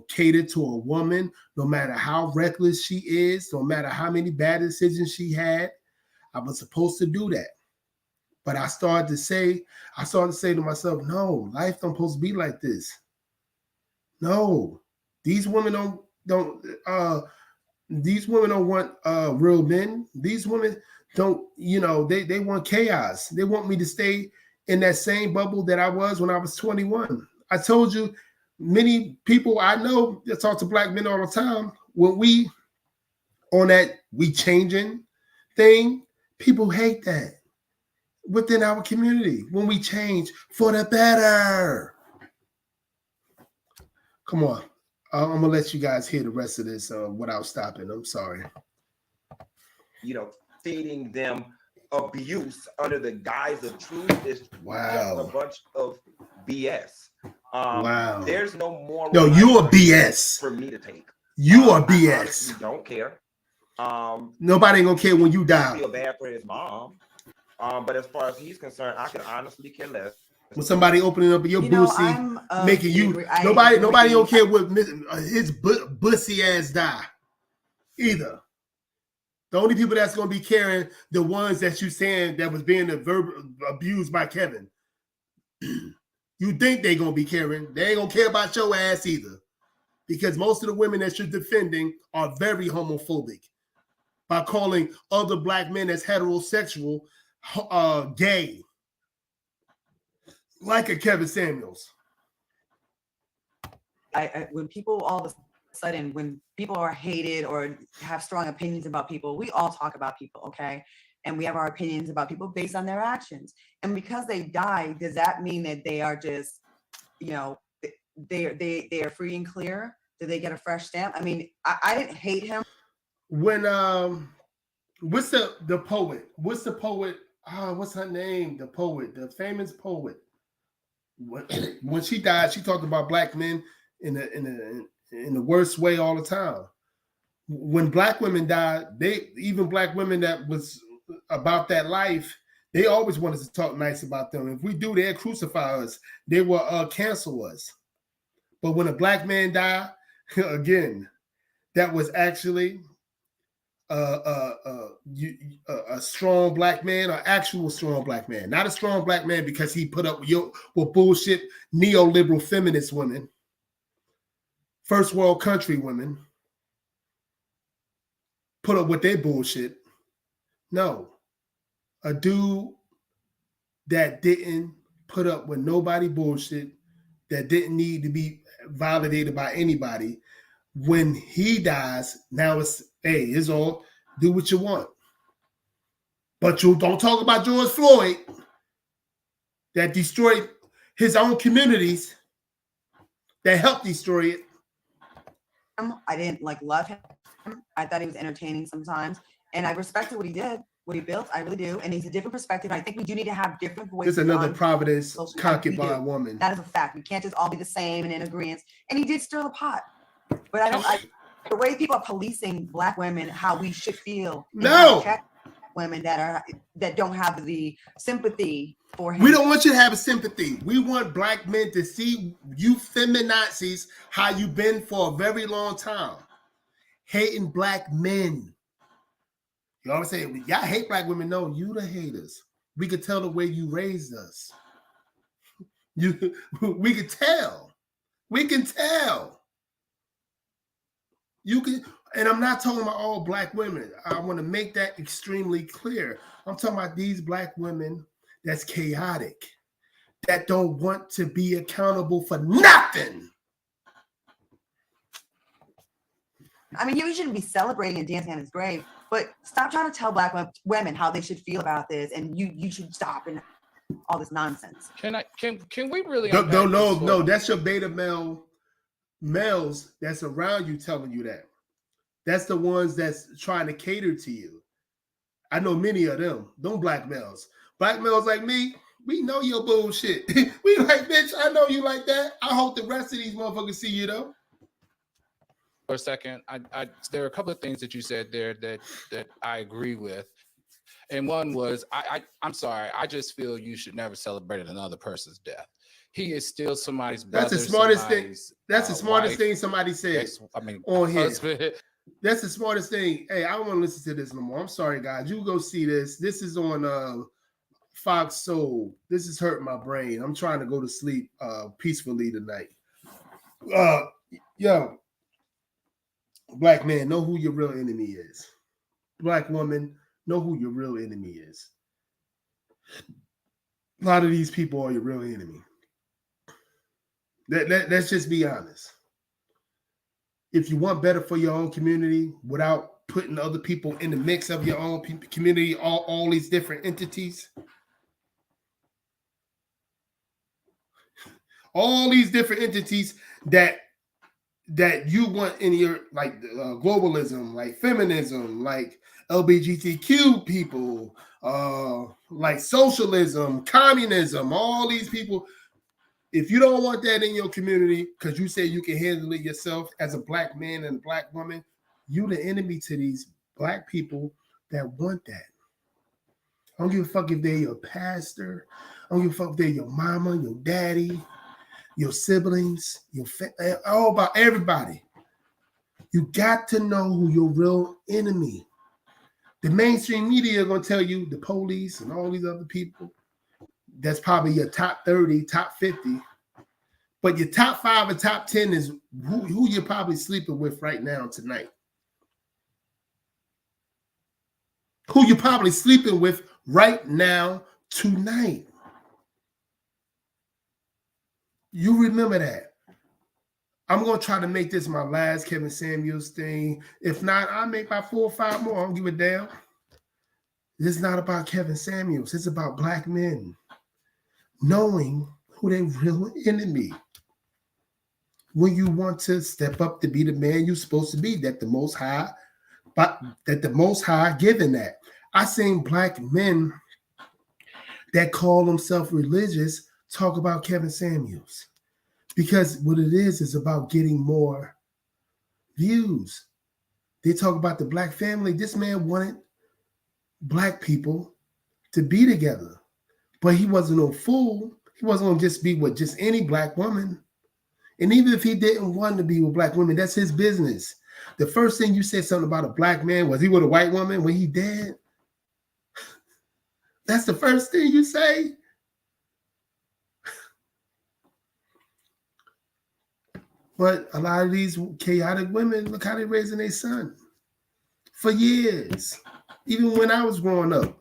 S1: cater to a woman, no matter how reckless she is, no matter how many bad decisions she had. I was supposed to do that. But I started to say to myself, no, life don't supposed to be like this. No, these women don't want real men. These women don't, they want chaos. They want me to stay in that same bubble that I was when I was 21. I told you, many people I know that talk to black men all the time, when we on that we changing thing, people hate that within our community when we change for the better. Come on. I'm going to let you guys hear the rest of this without stopping. I'm sorry.
S4: Feeding them abuse under the guise of truth is just a bunch of BS.
S1: Wow.
S4: There's no more.
S1: No, you are BS.
S4: For me to take.
S1: You are BS.
S4: I honestly don't care.
S1: Nobody ain't going to care when you die.
S4: I feel bad for his mom. But as far as he's concerned, I can honestly care less.
S1: When somebody opening up your bussy, making you nobody don't care what his bussy ass die either. The only people that's gonna be caring the ones that you saying that was being abused by Kevin. You think they gonna be caring? They ain't gonna care about your ass either, because most of the women that you're defending are very homophobic by calling other black men as heterosexual, gay. Like a Kevin Samuels.
S3: When people all of a sudden, when people are hated or have strong opinions about people, we all talk about people, okay? And we have our opinions about people based on their actions. And because they die, does that mean that they are just, they are free and clear? Do they get a fresh stamp? I mean, I didn't hate him.
S1: When what's the poet? What's the poet? What's her name? The poet, the famous poet. When she died, she talked about black men in the worst way all the time. When black women died, even black women that was about that life, they always wanted to talk nice about them. If we do, they'll crucify us. They will cancel us. But when a black man died, again, that was actually a strong black man, or actual strong black man, not a strong black man because he put up with bullshit neoliberal feminist women, first world country women, put up with their bullshit. No, a dude that didn't put up with nobody bullshit, that didn't need to be validated by anybody. When he dies, now it's all, do what you want. But you don't talk about George Floyd that destroyed his own communities, that helped destroy it.
S3: I didn't love him. I thought he was entertaining sometimes. And I respected what he did, what he built. I really do. And he's a different perspective. I think we do need to have different voices.
S1: There's another Providence concubine woman.
S3: That is a fact. We can't just all be the same and in agreement. And he did stir the pot. But the way people are policing black women, how we should feel.
S1: No.
S3: Women that don't have the sympathy for him.
S1: We don't want you to have a sympathy. We want black men to see you feminazis how you've been for a very long time. Hating black men. You always say, y'all hate black women. No, you the haters. We could tell the way you raised us. We could tell. We can tell. You can, and I'm not talking about all black women. I want to make that extremely clear. I'm talking about these black women that's chaotic, that don't want to be accountable for nothing.
S3: I mean, you shouldn't be celebrating and dancing on his grave, but stop trying to tell black women how they should feel about this, and you should stop and all this nonsense.
S2: Can we really?
S1: No. That's your beta males that's around you telling you that. That's the ones that's trying to cater to you. I know many of them. Them black males. Black males like me, We know your bullshit. We like, bitch, I know you like that. I hope the rest of these motherfuckers see you though.
S2: For a second, there are a couple of things that you said there that I agree with. And one was, I'm sorry, I just feel you should never celebrate another person's death. He is still somebody's brother.
S1: That's the smartest thing.
S2: somebody's,
S1: That's the smartest
S2: wife,
S1: thing somebody said on here.
S2: husband.
S1: That's the smartest thing. Hey, I don't want to listen to this no more. I'm sorry, guys. You go see this. This is on Fox Soul. This is hurting my brain. I'm trying to go to sleep peacefully tonight. Yo, black man, know who your real enemy is. Black woman, know who your real enemy is. A lot of these people are your real enemy. Let's just be honest. If you want better for your own community without putting other people in the mix of your own community, all these different entities, all these different entities that you want in your, like globalism, like feminism, like LGBTQ people, like socialism, communism, all these people. If you don't want that in your community because you say you can handle it yourself as a black man and a black woman, you the enemy to these black people that want that. I don't give a fuck if they're your pastor. I don't give a fuck if they're your mama, your daddy, your siblings, all about everybody. You got to know who your real enemy. The mainstream media are going to tell you, the police and all these other people, that's probably your top 30, top 50. But your top 5 and top 10 is who you're probably sleeping with right now tonight. Who you're probably sleeping with right now tonight. You remember that. I'm going to try to make this my last Kevin Samuels thing. If not, I'll make about 4 or 5 more. I don't give a damn. This is not about Kevin Samuels. It's about black men knowing who their real enemy. When you want to step up to be the man you're supposed to be, that the Most High given that. I seen black men that call themselves religious talk about Kevin Samuels. Because what it is about getting more views. They talk about the black family. This man wanted black people to be together. But he wasn't no fool. He wasn't going to just be with just any black woman. And even if he didn't want to be with black women, that's his business. The first thing you said something about a black man was he with a white woman when he dead. That's the first thing you say. But a lot of these chaotic women, look how they're raising their son for years. Even when I was growing up,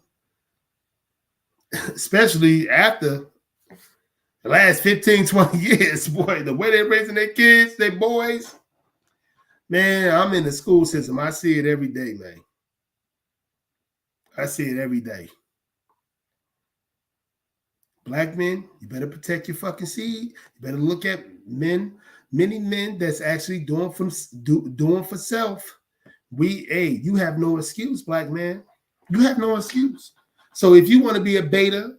S1: especially after the last 15, 20 years, boy, the way they're raising their kids, their boys, man, I'm in the school system. I see it every day, man. I see it every day. Black men, you better protect your fucking seed. You better look at men, many men that's actually doing for self. You have no excuse, black man. You have no excuse. So if you want to be a beta,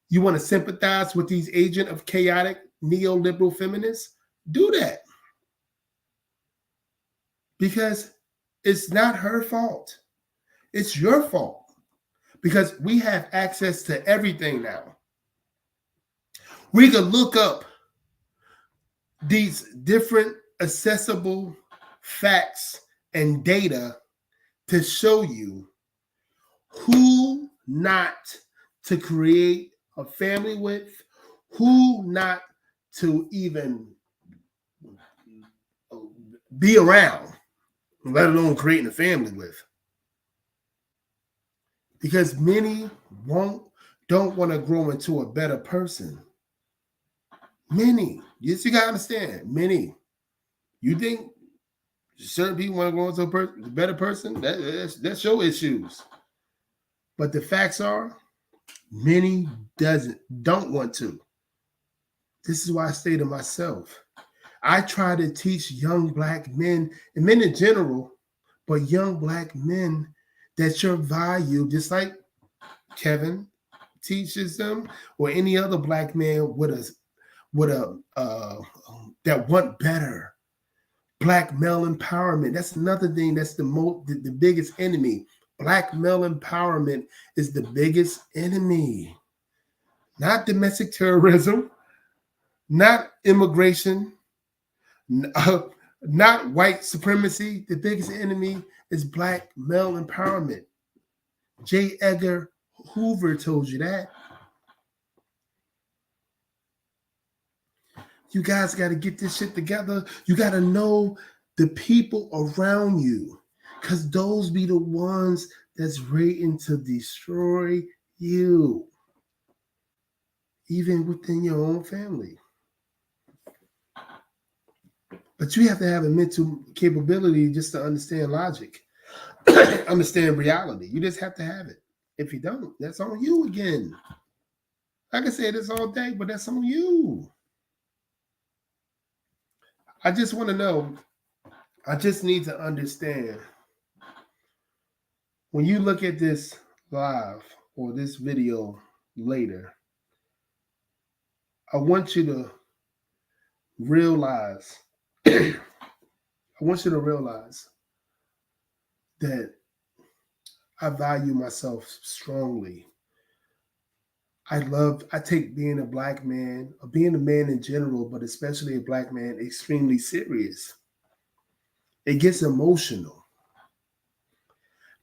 S1: you want to sympathize with these agent of chaotic neoliberal feminists, do that. Because it's not her fault. It's your fault. Because we have access to everything now. We can look up these different accessible facts and data to show you who not to create a family with, who not to even be around, let alone creating a family with. Because many don't want to grow into a better person. Many. Yes, you gotta understand. Many. You think certain people want to grow into a better person? That's your issues. But the facts are, many don't want to. This is why I say to myself, I try to teach young black men, and men in general, but young black men, that your value, just like Kevin teaches them, or any other black man with a that want better. Black male empowerment. That's another thing. That's the biggest enemy. Black male empowerment is the biggest enemy. Not domestic terrorism, not immigration, not white supremacy. The biggest enemy is black male empowerment. J. Edgar Hoover told you that. You guys got to get this shit together. You got to know the people around you, because those be the ones that's waiting to destroy you, even within your own family. But you have to have a mental capability just to understand logic, understand reality. You just have to have it. If you don't, that's on you again. I can say this all day, but that's on you. I just want to know, I just need to understand, when you look at this live or this video later, I want you to realize, that I value myself strongly. I take being a black man, or being a man in general, but especially a black man, extremely serious. It gets emotional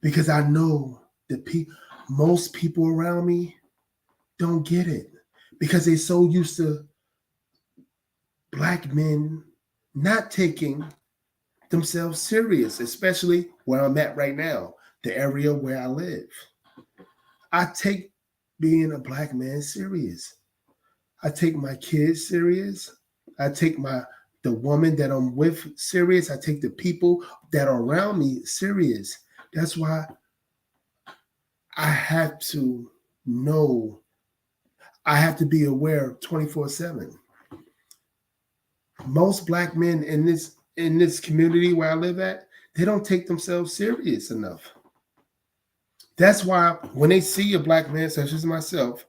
S1: because I know that most people around me don't get it, because they're so used to black men not taking themselves serious, especially where I'm at right now, the area where I live. I take being a black man serious. I take my kids serious. I take the woman that I'm with serious. I take the people that are around me serious. That's why I have to know, I have to be aware 24/7. Most black men in this community where I live at, they don't take themselves serious enough. That's why when they see a black man such as myself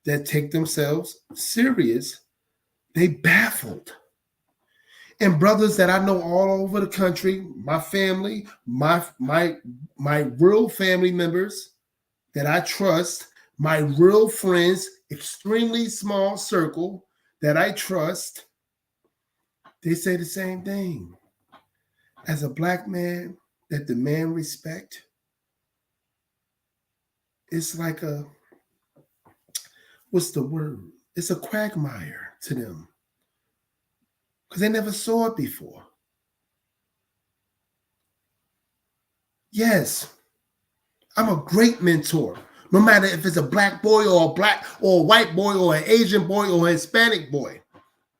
S1: that take themselves serious, they baffled. And brothers that I know all over the country, my family, my real family members that I trust, my real friends, extremely small circle that I trust, they say the same thing. As a black man that demand respect, it's like what's the word? It's a quagmire to them, because they never saw it before. Yes, I'm a great mentor, no matter if it's a black boy or a white boy or an Asian boy or a Hispanic boy.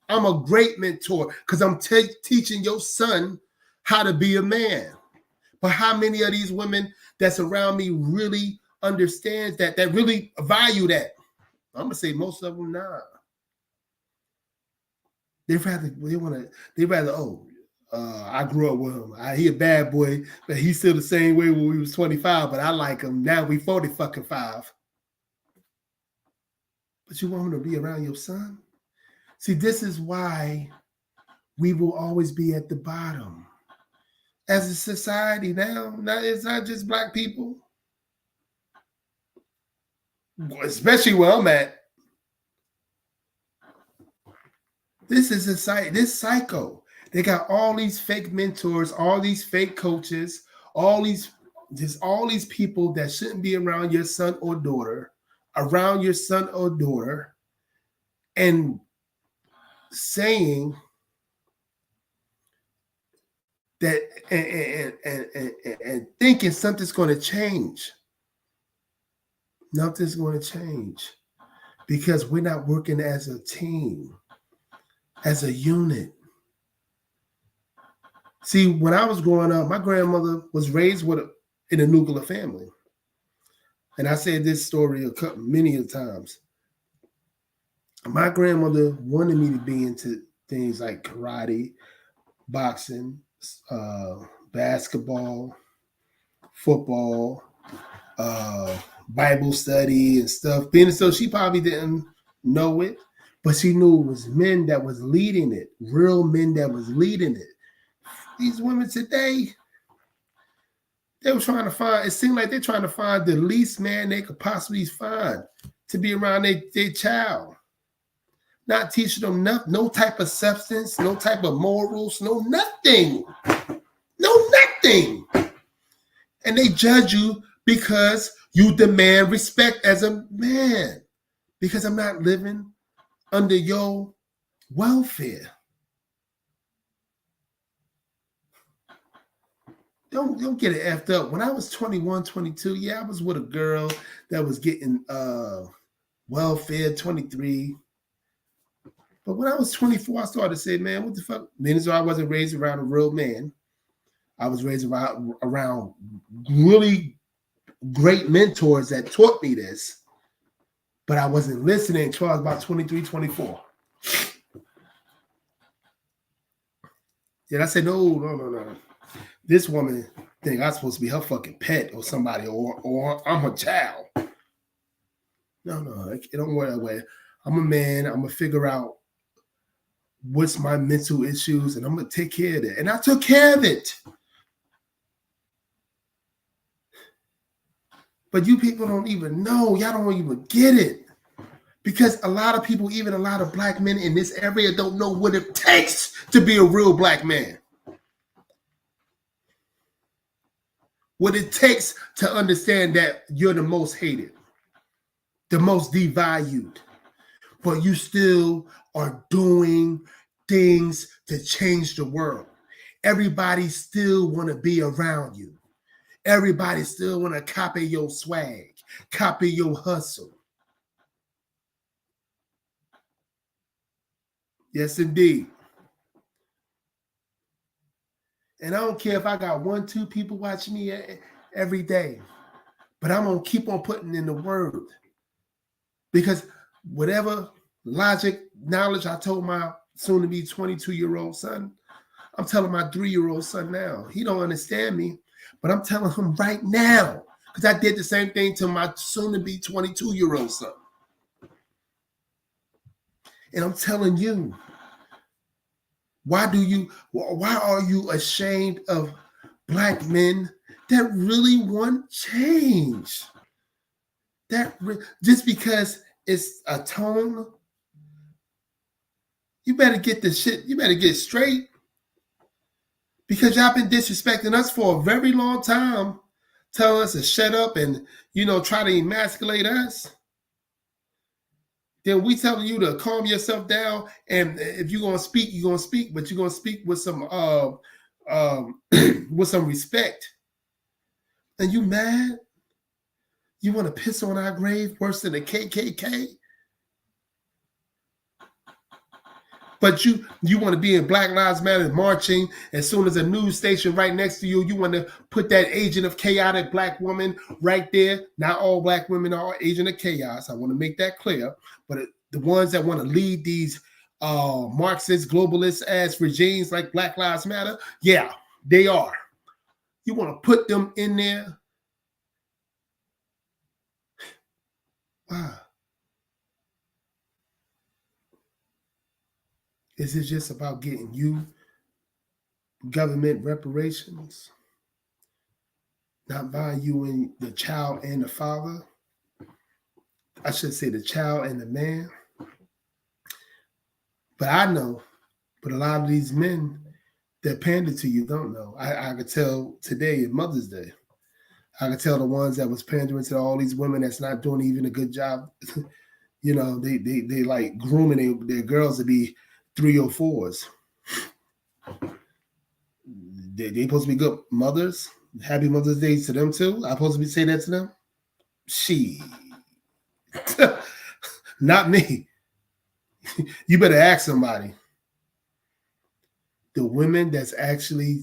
S1: I'm a great mentor because I'm teaching your son how to be a man. But how many of these women that's around me really understands that really value that? I'm gonna say most of them not. I grew up with him. He a bad boy, but he's still the same way when we was 25, but I like him. Now we 45. But you want him to be around your son? See, this is why we will always be at the bottom. As a society now, it's not just black people. Especially where I'm at. This is this psycho. They got all these fake mentors, all these fake coaches, all these people that shouldn't be around your son or daughter, and saying that and thinking something's going to change. Nothing's going to change, because we're not working as a team, as a unit. See, when I was growing up, my grandmother was raised in a nuclear family. And I said this story many times. My grandmother wanted me to be into things like karate, boxing, basketball, football, Bible study and stuff. Being so, she probably didn't know it, but she knew it was men that was leading it, real men that was leading it. These women today, they were trying to find, it seemed like they're trying to find the least man they could possibly find to be around their child. Not teaching them no type of substance, no type of morals, no nothing. No nothing. And they judge you because you demand respect as a man. Because I'm not living under your welfare. Don't get it effed up. When I was 21, 22, yeah, I was with a girl that was getting welfare, 23. But when I was 24, I started to say, man, what the fuck? Then so I wasn't raised around a real man. I was raised around really great mentors that taught me this. But I wasn't listening until I was about 23, 24. And I said, no. This woman think I'm supposed to be her fucking pet or somebody, or I'm her child. No, it don't work that way. I'm a man. I'm going to figure out what's my mental issues, and I'm going to take care of it. And I took care of it. But you people don't even know. Y'all don't even get it. Because a lot of people, even a lot of black men in this area, don't know what it takes to be a real black man. What it takes to understand that you're the most hated, the most devalued, but you still are doing things to change the world. Everybody still want to be around you. Everybody still want to copy your swag, copy your hustle. Yes, indeed. And I don't care if I got 1, 2 people watching me every day, but I'm going to keep on putting in the word. Because whatever logic, knowledge I told my soon-to-be 22-year-old son, I'm telling my 3-year-old son now. He don't understand me, but I'm telling him right now. Because I did the same thing to my soon-to-be 22-year-old son. And I'm telling you, why are you ashamed of black men that really want change? Just because it's a tone, you better get the shit, you better get straight. Because y'all been disrespecting us for a very long time, telling us to shut up and, try to emasculate us. Then we telling you to calm yourself down, and if you're gonna speak, you're gonna speak, but you're gonna speak with some with some respect. And you mad? You want to piss on our grave worse than the KKK? But you want to be in Black Lives Matter marching. As soon as a news station right next to you, you want to put that agent of chaotic black woman right there. Not all black women are agent of chaos. I want to make that clear. But the ones that want to lead these Marxist, globalist ass regimes like Black Lives Matter, yeah, they are. You want to put them in there? Wow. Is it just about getting you government reparations? Not valuing the child and the father? I should say the child and the man. But I know, but a lot of these men that pander to you don't know. I could tell today, Mother's Day. I could tell the ones that was pandering to all these women that's not doing even a good job. They like grooming their girls to be 3 or 4s. They supposed to be good mothers. Happy Mother's Day to them too. I supposed to be saying that to them? She. Not me. You better ask somebody. The women that's actually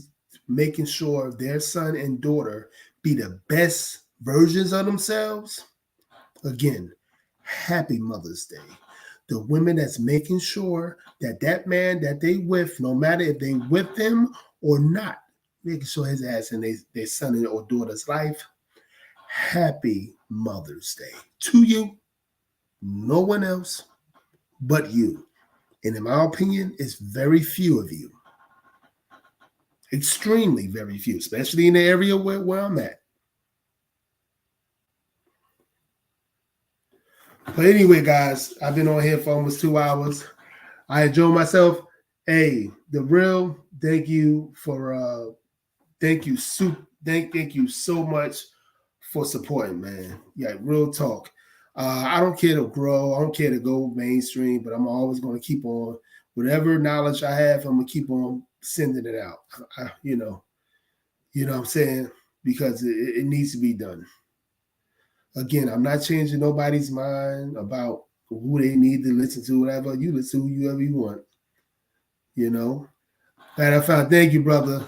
S1: making sure their son and daughter be the best versions of themselves. Again, happy Mother's Day. The women that's making sure that man that they with, no matter if they with him or not, making sure his ass in their son or daughter's life. happy Mother's Day to you, no one else but you. And in my opinion, it's very few of you. Extremely very few, especially in the area where I'm at. But anyway, guys, I've been on here for almost 2 hours. I enjoy myself. Hey, the real thank you for thank you thank you so much for supporting, man. Yeah, real talk. I don't care to grow, I don't care to go mainstream, but I'm always going to keep on whatever knowledge I have. I'm gonna keep on sending it out. You know what I'm saying, because it needs to be done. Again, I'm not changing nobody's mind about who they need to listen to. Whatever you listen to, whoever you want. You know. Matter of fact, thank you, brother.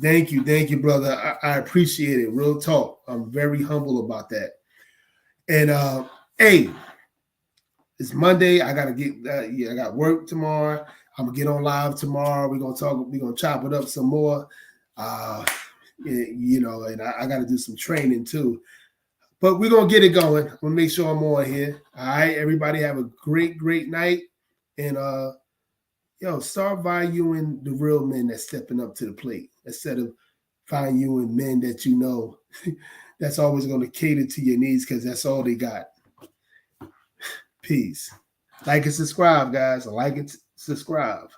S1: Thank you, brother. I appreciate it. Real talk. I'm very humble about that. And hey, it's Monday. I gotta get. I got work tomorrow. I'm gonna get on live tomorrow. We're gonna talk. We're gonna chop it up some more. And I got to do some training too. But we're gonna get it going. I'm gonna make sure I'm on here. All right, everybody have a great night. And start valuing the real men that's stepping up to the plate instead of valuing men that you know that's always going to cater to your needs because that's all they got. Peace. Like and subscribe, guys. Like and subscribe.